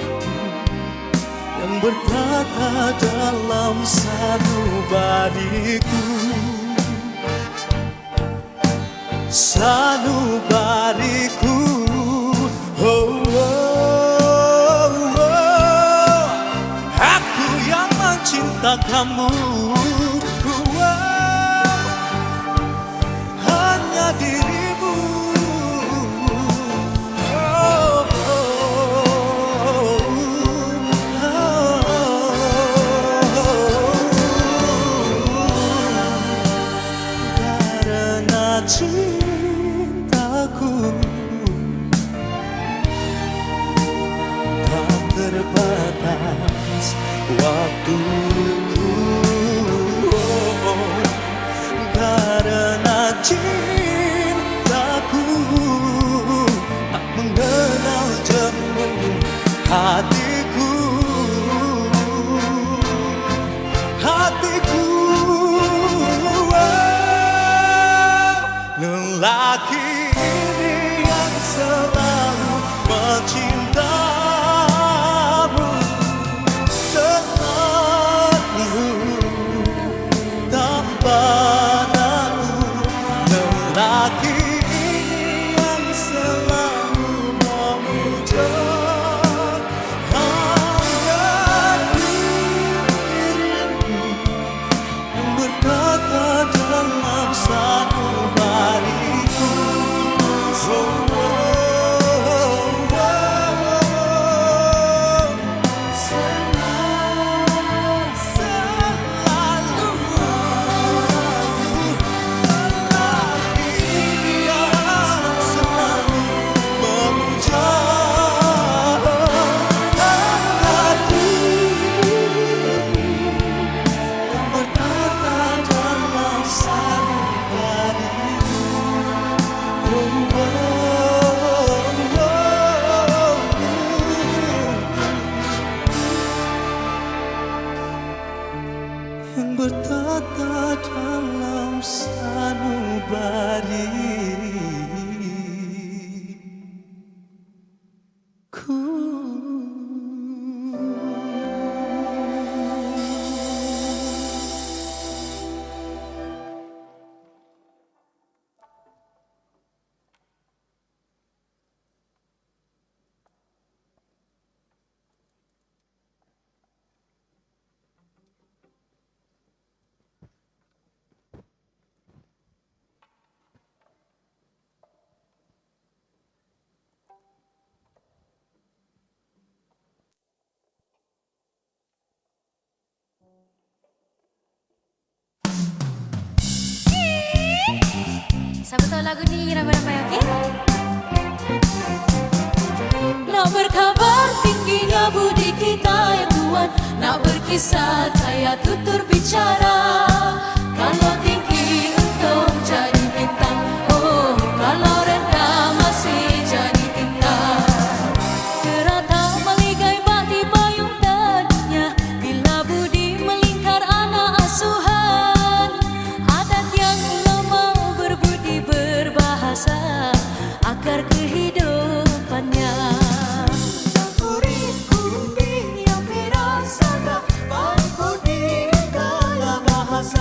yang bertata dalam sanubariku. Sanubariku, oh, oh, oh. Aku yang mencinta kamu, oh, hanya dirimu, oh, karena cintaku tak terbatas waktuku, karena cintaku tak mengenal jemu hatiku. Hatiku, lelaki ini yang selalu mencintamu, selalu tanpa ragu. Lelaki ini yang selalu memuja hanya dirimu, yang berkata dalam sanubariku, oh, oh, oh, oh. Selalu lelaki yang selalu memuja hanya dirimu, yang berkata dalam sanubariku, oh, oh, oh, yang bertata dalam Siapa tahu lagu ni ramai-ramai, okey? Nak berkabar tingginya budi kita yang kuat, nak berkisah saya tutur bicara. Kalau tinggi untung jadi bintang, oh kalau rendah masih jadi bintang. Kerata meligai bati payung tadinya, bila budi melingkar anak asuhan. Adat yang lemah berbudi berbahasa, akar kehidupannya. Urip yang dirasa, baik budi dalam bahasa.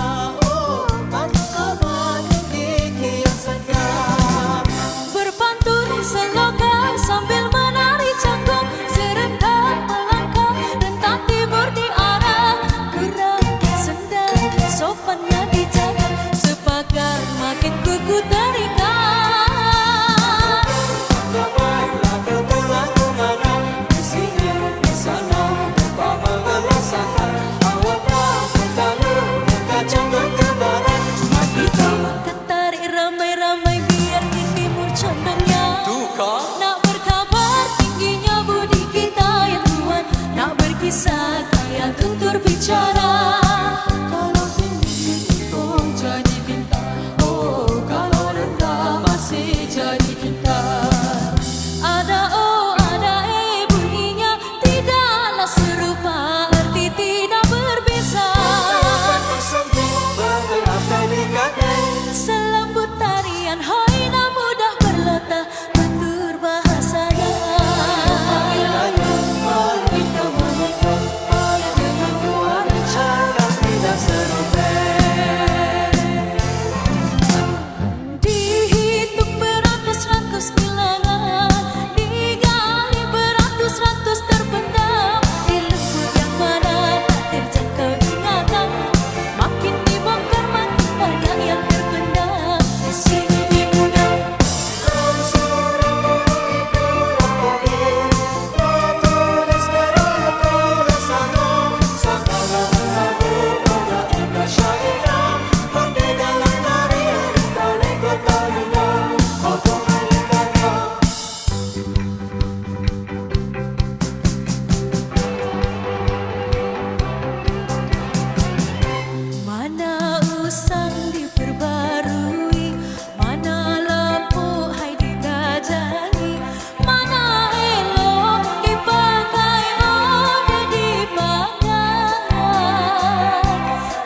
Selambut tarian Haina mudah berlota tutur bahasanya. Kita menyekat dengan kuat cara tidak serobek. Dihitung beratus-ratus bilangan, digali beratus-ratus terpendam. Di lembut yang mana tak terjangkau ingatan, makin dibongkar makin banyak yang terpendam. Di sini dimudam mana usang diperbarui, mana lampu hai dikajani, mana elok dipakai oke dipakai.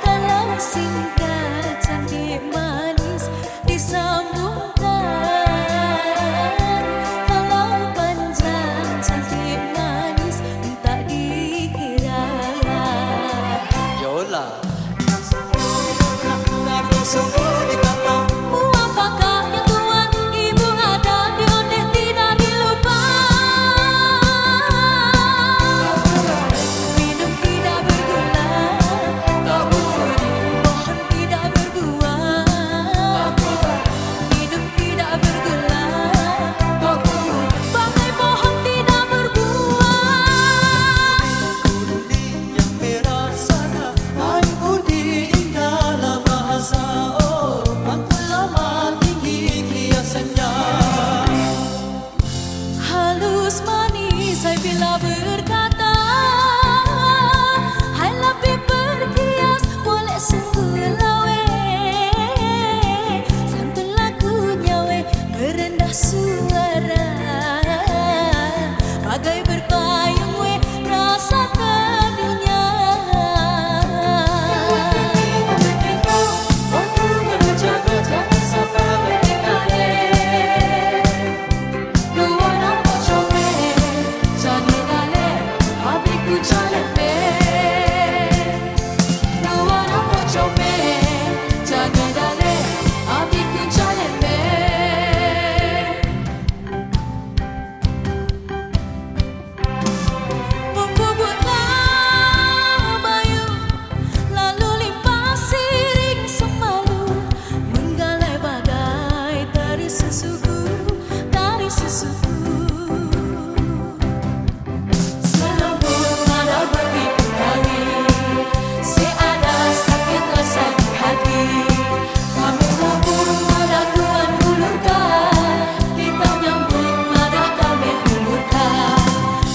Kalau singkat cantik manis disambungkan, kalau panjang cantik manis tak dikira. Yolah. Apakah yang tuan ibu ada diondeh tidak dilupa. Minum tidak bergula, tak budi pohon tidak berbuah. Minum tidak bergula, tak budi bangkai pohon tidak berbuah. Kundi yang merah sana, air putih indahlah bahasa. Oh, matulama tinggi kiasannya. Halus manis hai bila berkata, hai lebih berkias boleh sungguh lawe. Santun lagunya we merendah suara, bagai berpayung we rasa teduhnya. Waktu menjaga jangan sampai bertinggalin. Dua nampak comel, jangan dale, abiku jalan ber. Dua nampak comel, jangan dale, abiku jalan ber. Membubutlah bayu, lalu limpah siring semalu, menggalai bagai tari sesuku, tari sesuku. Selambut nada begitu kali, seada sakit rasa di hati. Kami labur nada Tuhan hulurkan, kita nyambut nada kami hulurkan.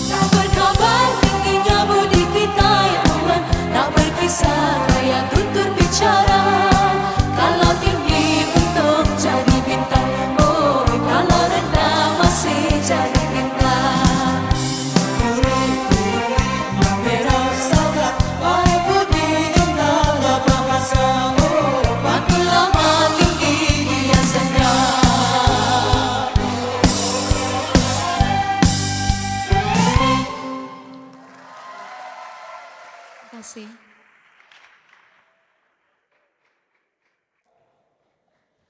Tak berkabar tingginya budi kita ya Tuhan, tak berkisah kayak tutur bicara. Kalau tinggi untuk jadi bintang, oh kalau rendah masih jadi bintang. Yang merah sana, air putih indahlah bahasa. Oh, Makin lama tinggi hiasannya. Terima kasih.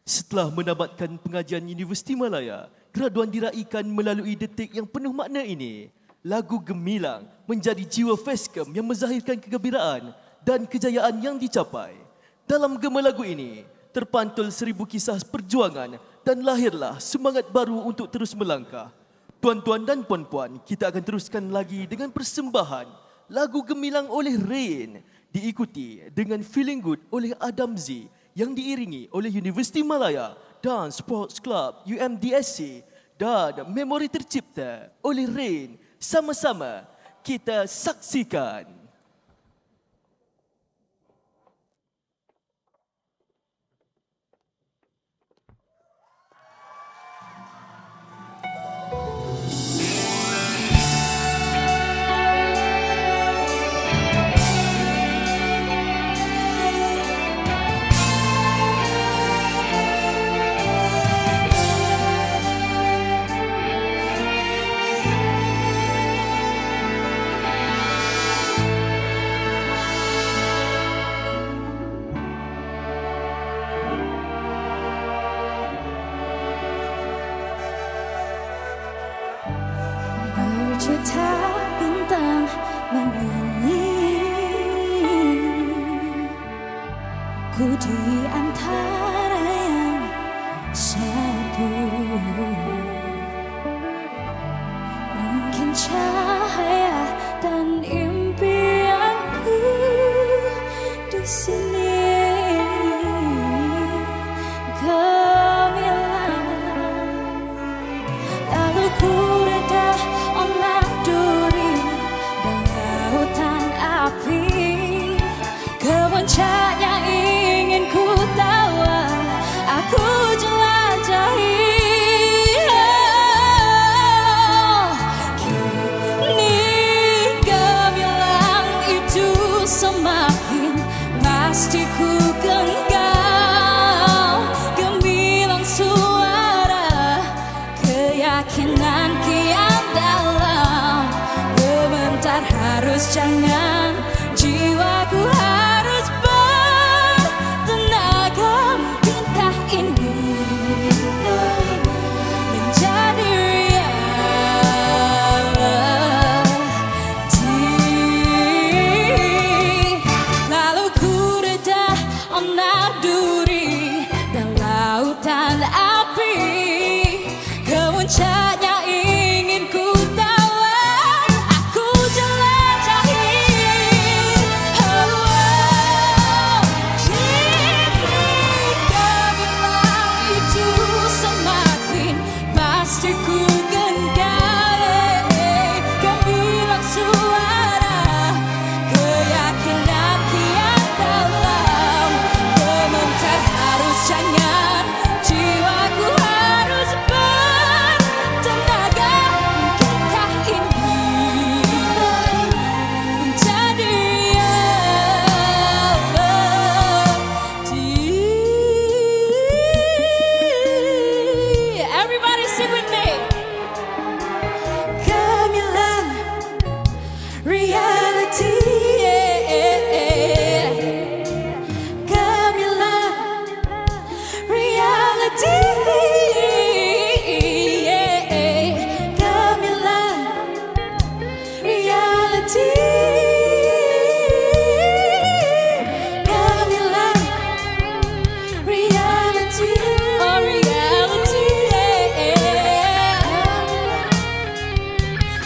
Setelah menamatkan pengajian Universiti Malaya, graduan diraikan melalui detik yang penuh makna ini. Lagu Gemilang menjadi jiwa Fescam yang menzahirkan kegembiraan dan kejayaan yang dicapai. Dalam gema lagu ini, terpantul 1000 kisah perjuangan dan lahirlah semangat baru untuk terus melangkah. Tuan-tuan dan puan-puan, kita akan teruskan lagi dengan persembahan lagu Gemilang oleh Rain, diikuti dengan Feeling Good oleh Adam Z, yang diiringi oleh Universiti Malaya dan Sports Club UMDSC dan Memori Tercipta oleh Rain. Sama-sama kita saksikan. juta bintang menyanyi, ku di antara yang satu. Mungkin cahaya dan impianku di sini. Gemilang, lalu ku reda onak duri dan lautan api. Kepuncak yang ingin ku tawa, aku jelajahi. Kini gemilang itu semakin pasti ku genggam. Gemilang suara keyakinan kian dalam. Gementar harus jangan, jiwaku harus bertenaga. Mungkinkah ini menjadi reality? Lalu ku reda onak duri dan lautan api. Kemuncaknya ingin ku tawan, aku jelajahi. Kini gemilang itu semakin pasti ku genggam. Gemilang suara keyakinan kian dalam. Gementar harus jangan, jiwaku harus bertenaga. Mungkinkah ini menjadi reality? Everybody sing with me. Gemilang reality. Gemilang reality. Gemilang reality. Gemilang reality. Oh, reality.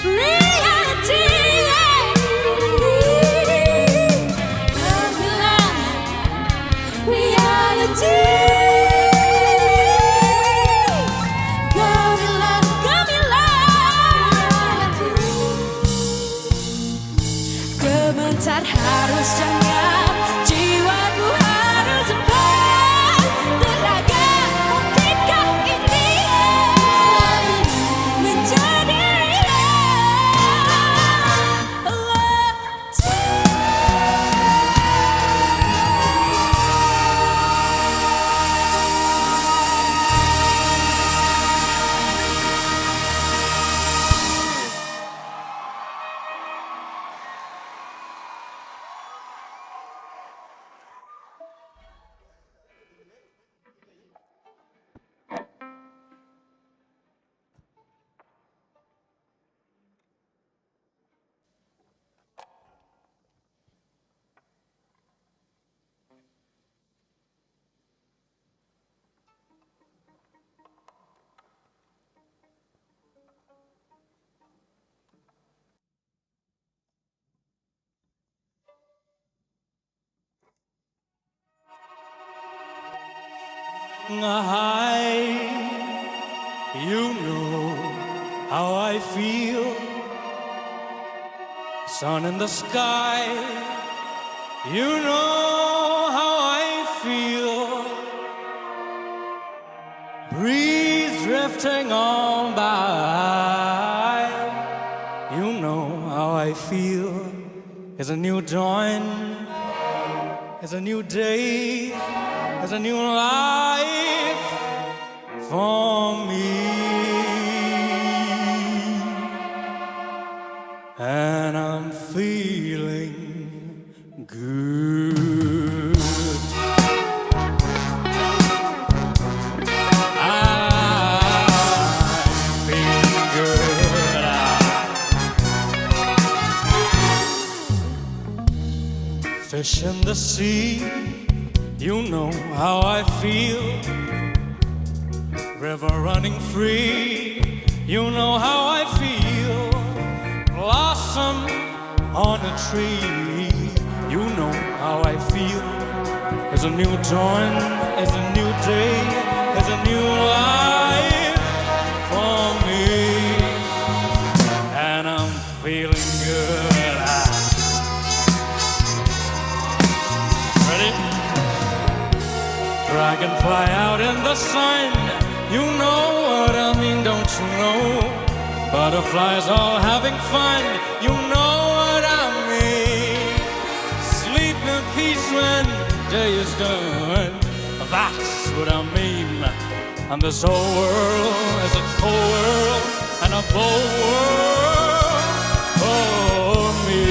Reality. Gemilang reality. Gemilang, gemilang. Gementar harus jangan, jiwaku harus bertenaga. Mungkinkah ini menjadi reality? You know how I feel. Sun in the sky, you know how I feel. Breeze drifting on by, you know how I feel. It's a new dawn, it's a new day, it's a new life for me. And I'm feeling good. I'm feeling good. fish in the sea. You know how I feel. River running free. You know how I feel. Blossom on a tree. You know how I feel. There's a new dawn, there's a new day, there's a new life for me, and I'm feeling good. Ready? Dragonfly out in the sun. You know what I mean, don't you know? Butterflies all having fun. You know what I mean. Sleep in peace when day is done. That's what I mean. And this whole world is a cold world and a bold world for me.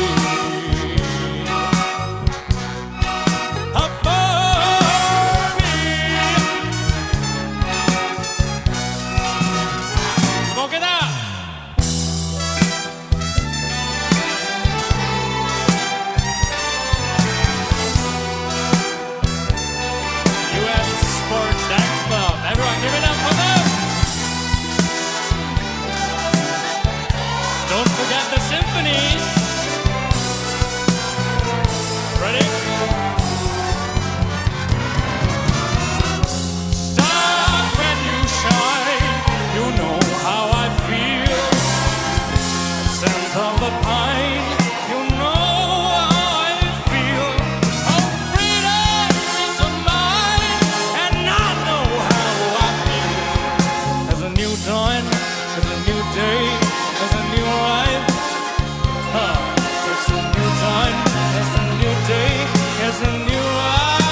Smoke it out. Everyone, give it up for them! Don't forget the symphonies! Ready? Star, when you shine, you know how I feel. The scent of the pine, you know how I feel. Oh, freedom is mine, and I know how I feel. There's a new dawn, there's a new day, there's a new life. There's a new dawn, there's a new day, there's a new life.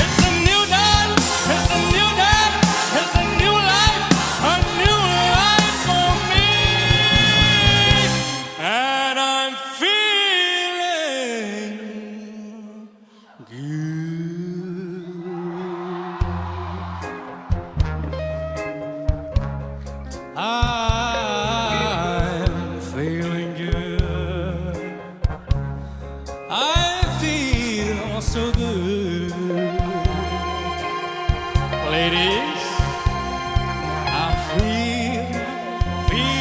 It's a new dawn, it's a new dawn, it's a new life for me. And I'm feeling good. I'm feeling good. I feel so good. Ladies, I feel good.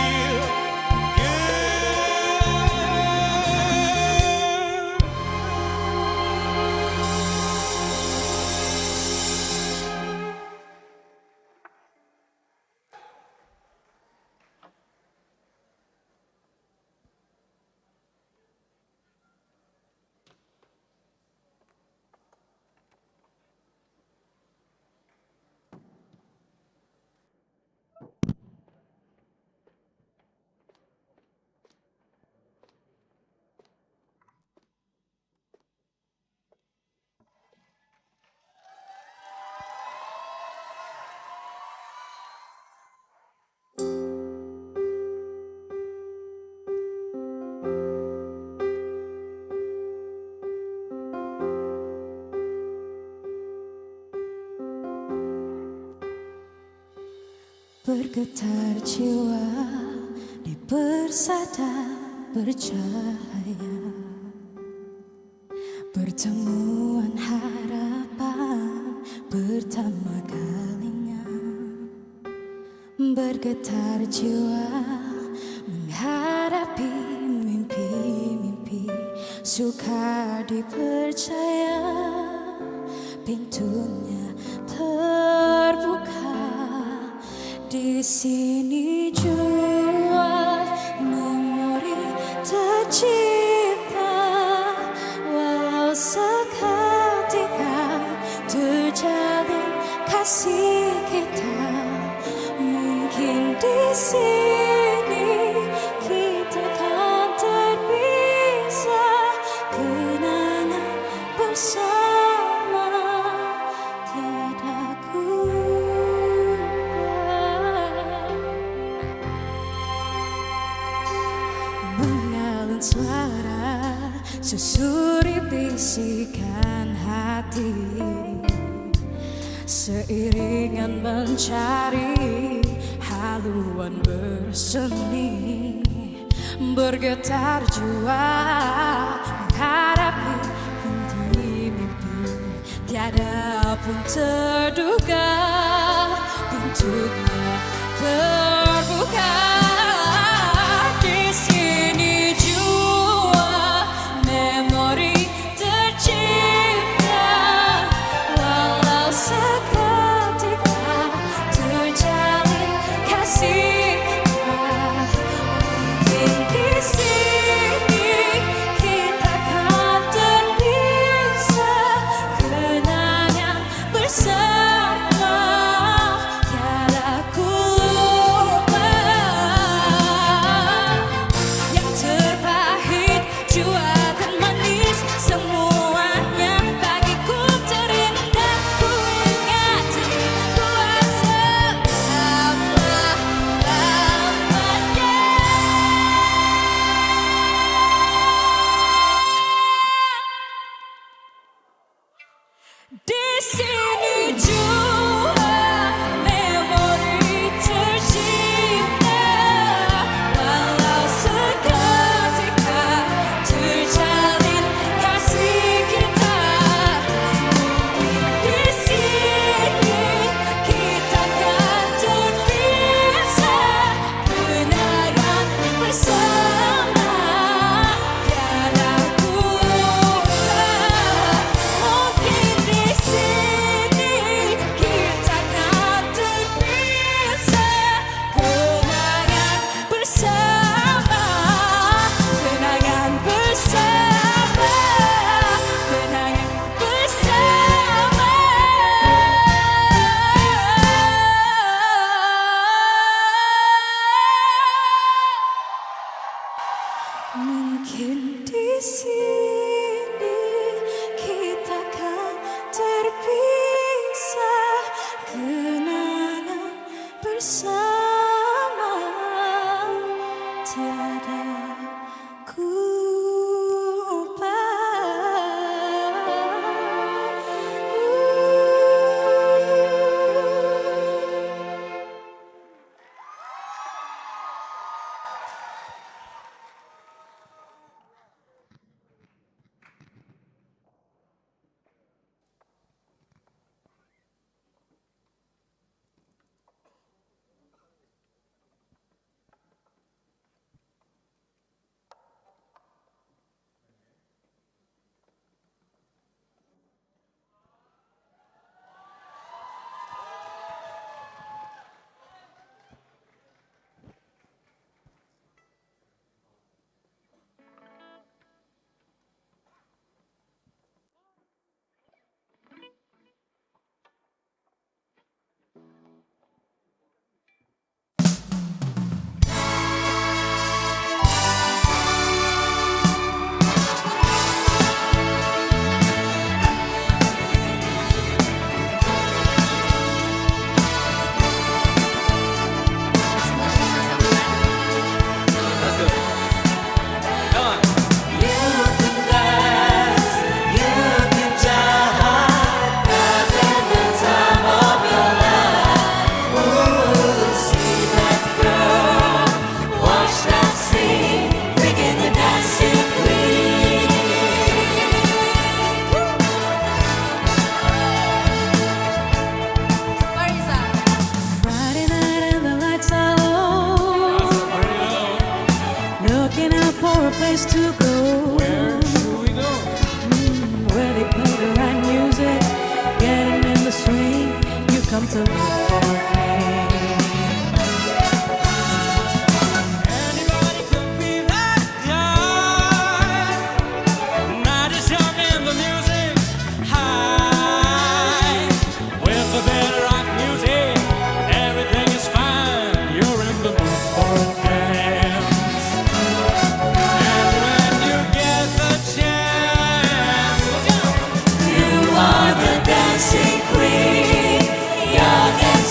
Bergetar jiwa di persada bercahaya, pertemuan harapan pertama kalinya. Bergetar jiwa menghadapi mimpi-mimpi, suka dipercaya pintunya terbuka. Di sini jua memori tercipta, walau seketika terjalin kasih kita. Mungkin di sini kita kan terpisah, kenangan bersama tiada ku. Mengalun suara susuri bisikan hati, seiringan mencari haluan berseni. Bergetar jiwa menghadap tiada pun terduga pintunya terbuka. Di sini jua memori tercipta, walau seketika terjalin kasih. Mungkin di sini kita kan terpisah, kenangan bersama tiada ku lupa. Yang terpahit jua dan manis, semuanya bagiku terindah. Ku ingati kuasa selama-lamanya. Di sini jua memori tercipta, walau seketika terjalin kasih kita. Mungkin di sini kita kan terpisah, kenangan bersama tiada ku lupa. Mungkin di sini kita kan terpisah, kenangan bersama, kenangan bersama, kenangan bersama. Mungkin di sini kita kan terpisah, kenangan bersama tiada ku lupa. Friday night and the lights are low, looking out for a place to go. Where should we go? Where they play the right music, getting in the swing. You come to look for me. Anybody could be that guy. Not as young and the music high. With the better rock music, everything is fine. You're in the mood for a dance. And when you get the chance, You are the dancing queen, young and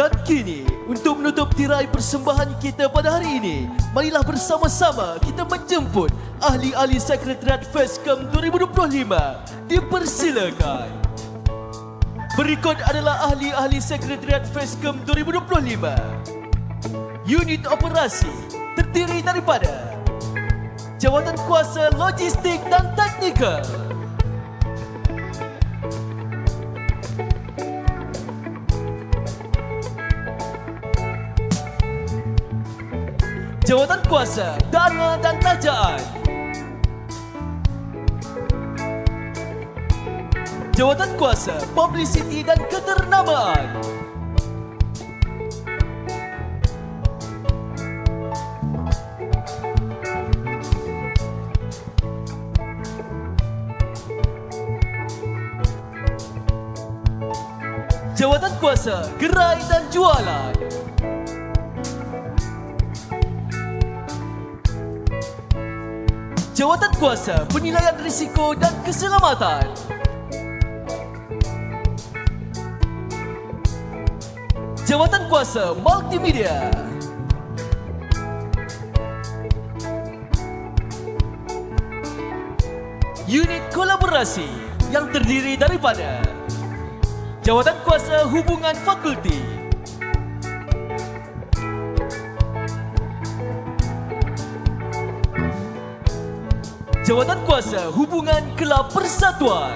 Dan kini, untuk menutup tirai persembahan kita pada hari ini, marilah bersama-sama kita menjemput ahli-ahli Sekretariat FESCOM 2025. Dipersilakan. Berikut adalah ahli-ahli Sekretariat FESCOM 2025. Unit operasi terdiri daripada Jawatan Kuasa Logistik dan Teknikal, Jawatan Kuasa Dana dan Tajaan, Jawatan Kuasa Publicity dan Keternamaan, Jawatan Kuasa Gerai dan Jualan, Jawatan Kuasa Penilaian Risiko dan Keselamatan, Jawatan Kuasa Multimedia, Unit Kolaborasi yang terdiri daripada Jawatan Kuasa Hubungan Fakulti, Jawatan Kuasa Hubungan Kelab Persatuan,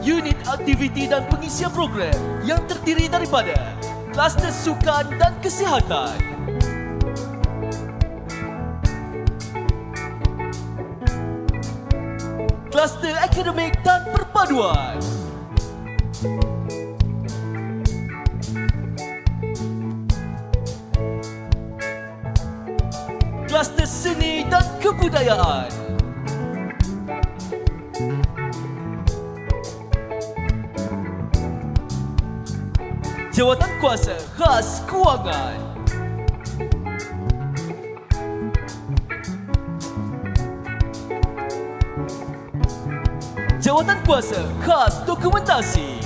Unit Aktiviti dan Pengisian Program yang terdiri daripada Kluster Sukan dan Kesihatan, Kluster Akademik dan Perpaduan, Kluster Seni dan Kebudayaan, Jawatan Kuasa Khas Kewangan, Jawatan Kuasa Khas Dokumentasi,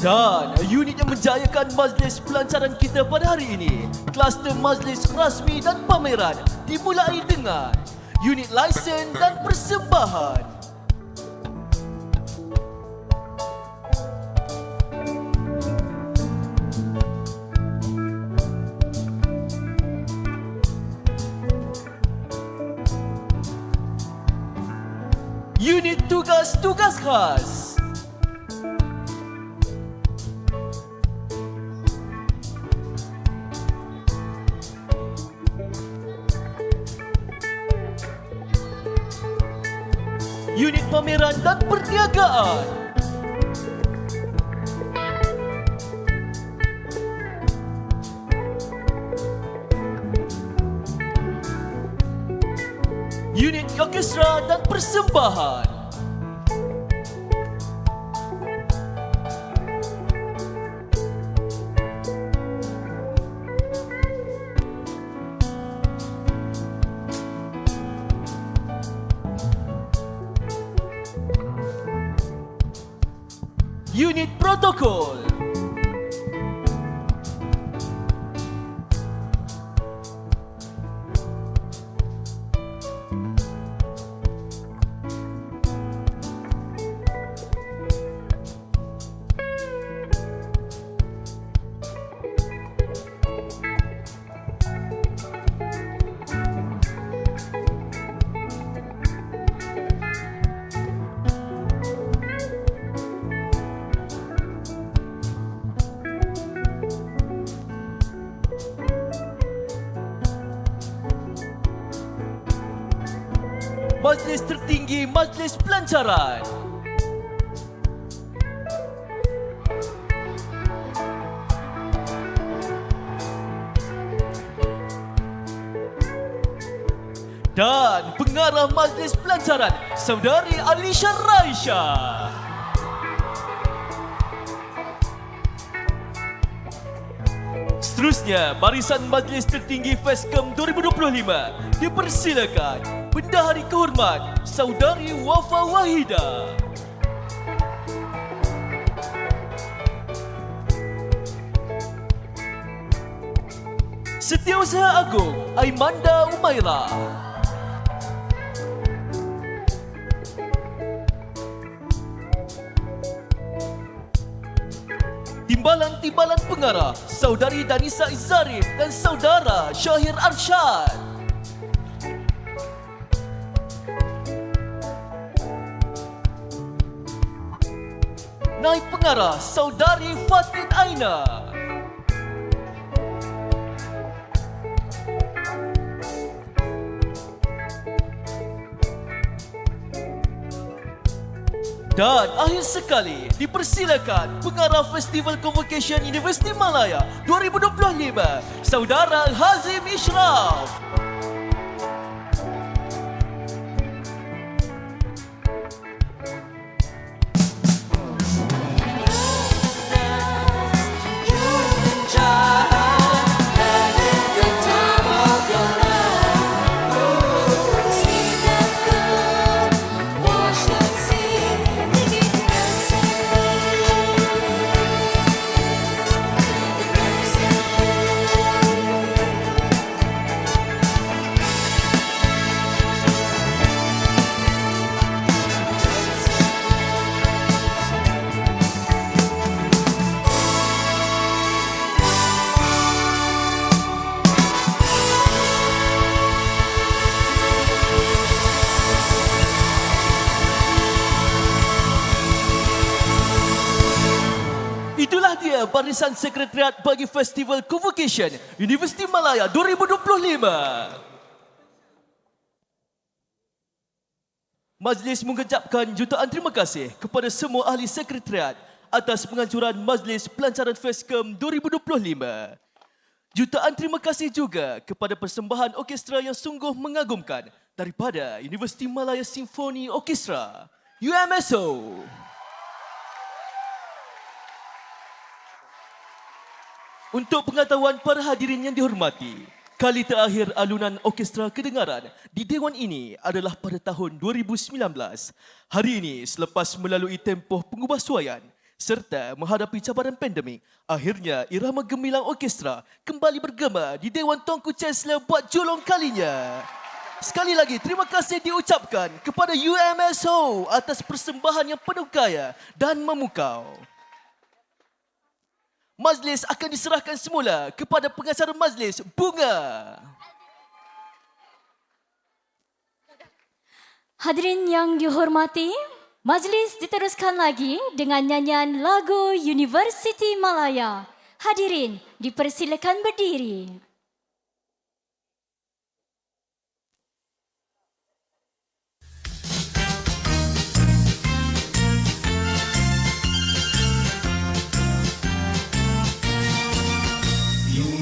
dan unit yang menjayakan majlis pelancaran kita pada hari ini, Kluster Majlis Rasmi dan Pameran, dimulai dengan unit lesen dan persembahan. Unit tugas-tugas khas, unit pameran dan perniagaan, unit orkestra dan persembahan, unit protokol, Majlis Tertinggi Majlis Pelancaran, dan Pengarah Majlis Pelancaran Saudari Alisha Raisha. Seterusnya, barisan Majlis Tertinggi FESCOM 2025 dipersilakan Bendahari Kehormat Saudari Wafa Wahida. Setiausaha Agung Aimanda Umaira. Timbalan-timbalan pengarah Saudari Danisa Izzarif dan Saudara Syahir Arsyad. Naib pengarah Saudari Fatin Aina. Dan akhir sekali, dipersilakan pengarah Festival Convocation Universiti Malaya 2025, Saudara Hazim Ishraf. Itulah dia barisan sekretariat bagi Festival Convocation Universiti Malaya 2025. Majlis mengucapkan jutaan terima kasih kepada semua ahli sekretariat atas penganjuran Majlis Pelancaran FESCOM 2025. Jutaan terima kasih juga kepada persembahan orkestra yang sungguh mengagumkan daripada Universiti Malaya Simfoni Orkestra, UMSO. Untuk pengetahuan para hadirin yang dihormati, kali terakhir alunan orkestra kedengaran di Dewan ini adalah pada tahun 2019. Hari ini, selepas melalui tempoh pengubahsuaian serta menghadapi cabaran pandemik, akhirnya irama gemilang orkestra kembali bergema di Dewan Tuanku Chancellor buat julung kalinya. Sekali lagi, terima kasih diucapkan kepada UMSO atas persembahan yang penuh gaya dan memukau. Majlis akan diserahkan semula kepada pengacara majlis, Bunga. Hadirin yang dihormati, majlis diteruskan lagi dengan nyanyian lagu Universiti Malaya. Hadirin dipersilakan berdiri.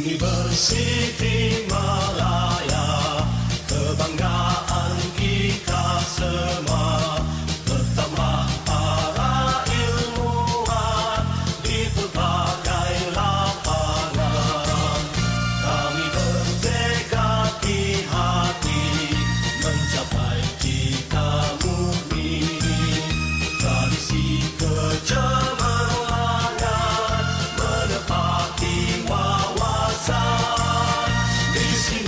Universiti Malaya, kebanggaan kita semua, bertambah para ilmuwan di pelbagai lapangan. Kami bertekad di hati mencapai cita murni, tradisi kecerdasan menepati wawasan. Di sini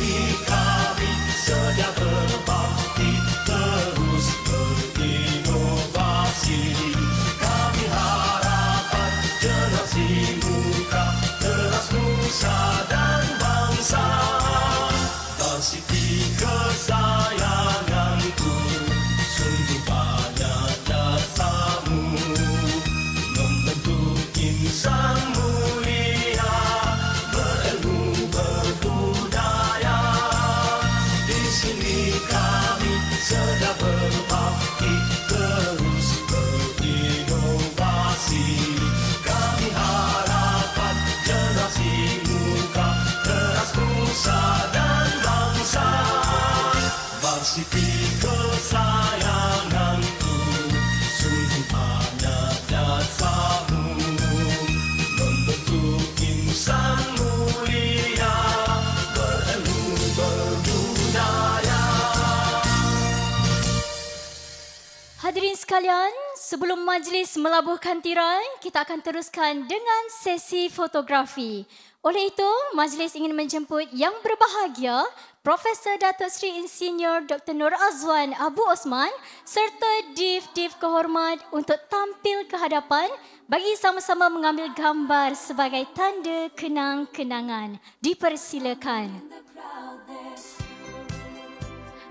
sekalian, sebelum majlis melabuhkan tirai, kita akan teruskan dengan sesi fotografi. Oleh itu, majlis ingin menjemput yang berbahagia, Profesor Datuk Seri Insinyur Dr. Nur Azwan Abu Osman serta div-div kehormat untuk tampil ke hadapan bagi sama-sama mengambil gambar sebagai tanda kenang-kenangan. Dipersilakan.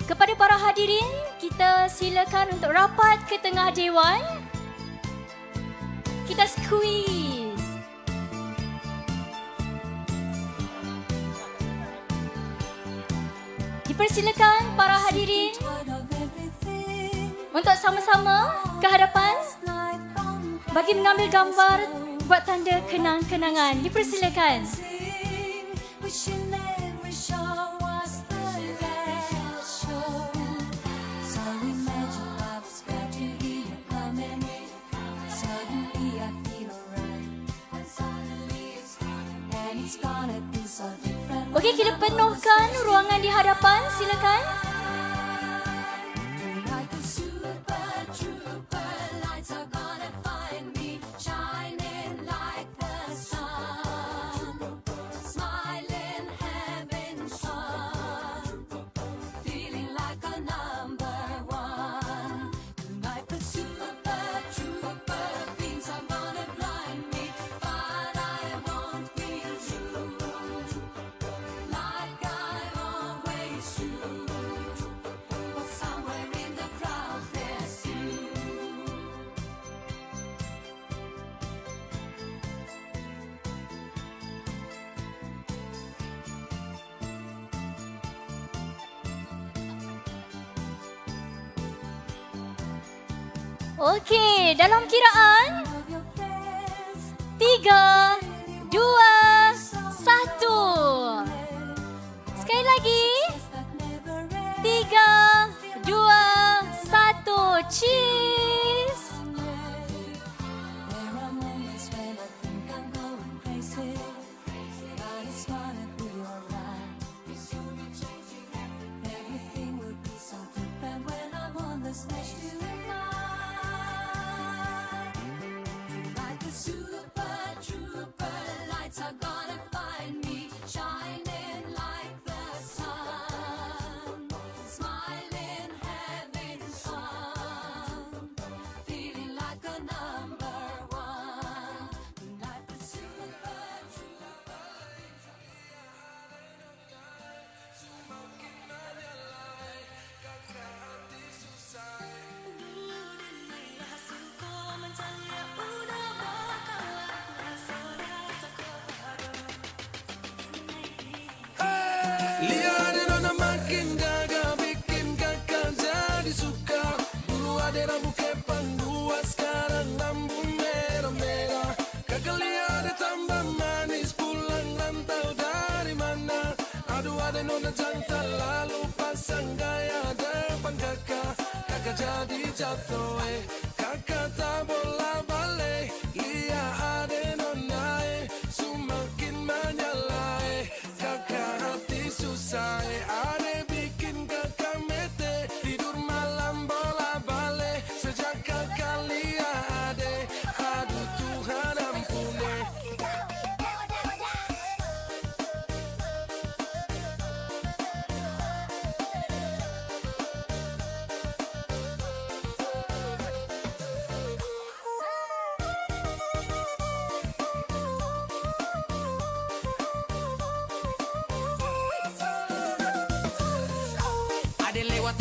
Kepada para hadirin, kita silakan untuk rapat ke tengah dewan. Kita squeeze. Dipersilakan para hadirin untuk sama-sama ke hadapan bagi mengambil gambar buat tanda kenang-kenangan. Dipersilakan. Okey, kita penuhkan ruangan di hadapan. Silakan. Okey, dalam kiraan 3, 2, 1. Sekali lagi. 3, 2, 1. Cheers.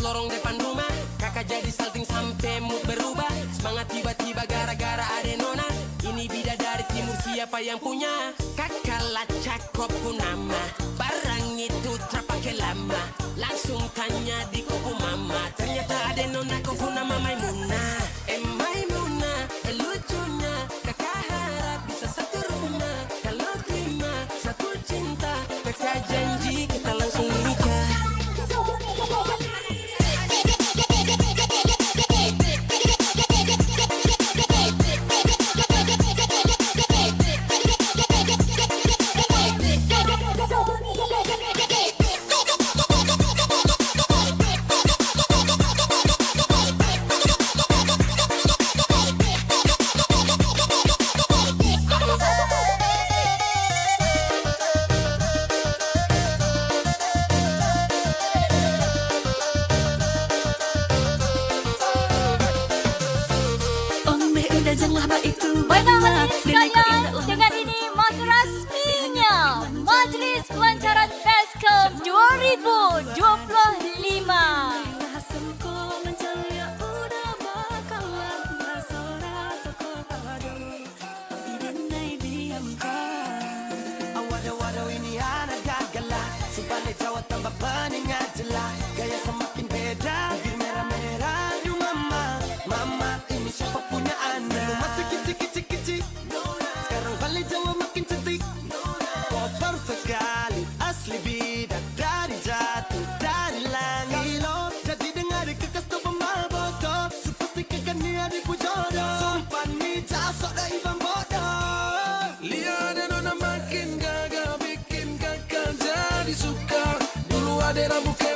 Lorong depan rumah, kakak jadi salting sampai mood berubah. Semangat tiba-tiba gara-gara ada nona. Ini bidadari timur, siapa yang punya? Kakak lacak kopu nama, barang itu terpakai lama. Langsung tanya di kopu mama, ternyata ada nona kopu nama Maimunah. Maimunah, lucunya kakak harap bisa satu rumah. Kalau terima satu cinta, kakak janji kita langsung nikah. Mengingat jelas gaya semakin beda. Bibir merah-merah, aduh mama. Mama ini siapa punya anak? Masih kicik-kicik-kicik. Sekarang balik Jawa makin cantik. Oh perfect sekali, asli bidadari jatuh dari langit. Kalau jadi dengar kekas tu pemal bodoh, sepastikan dia dipujodoh. Sumpah ni jasok dah ibang bodoh. Lihat dia nona makin gagal, bikin kakak jadi suka. Dulu ada bukan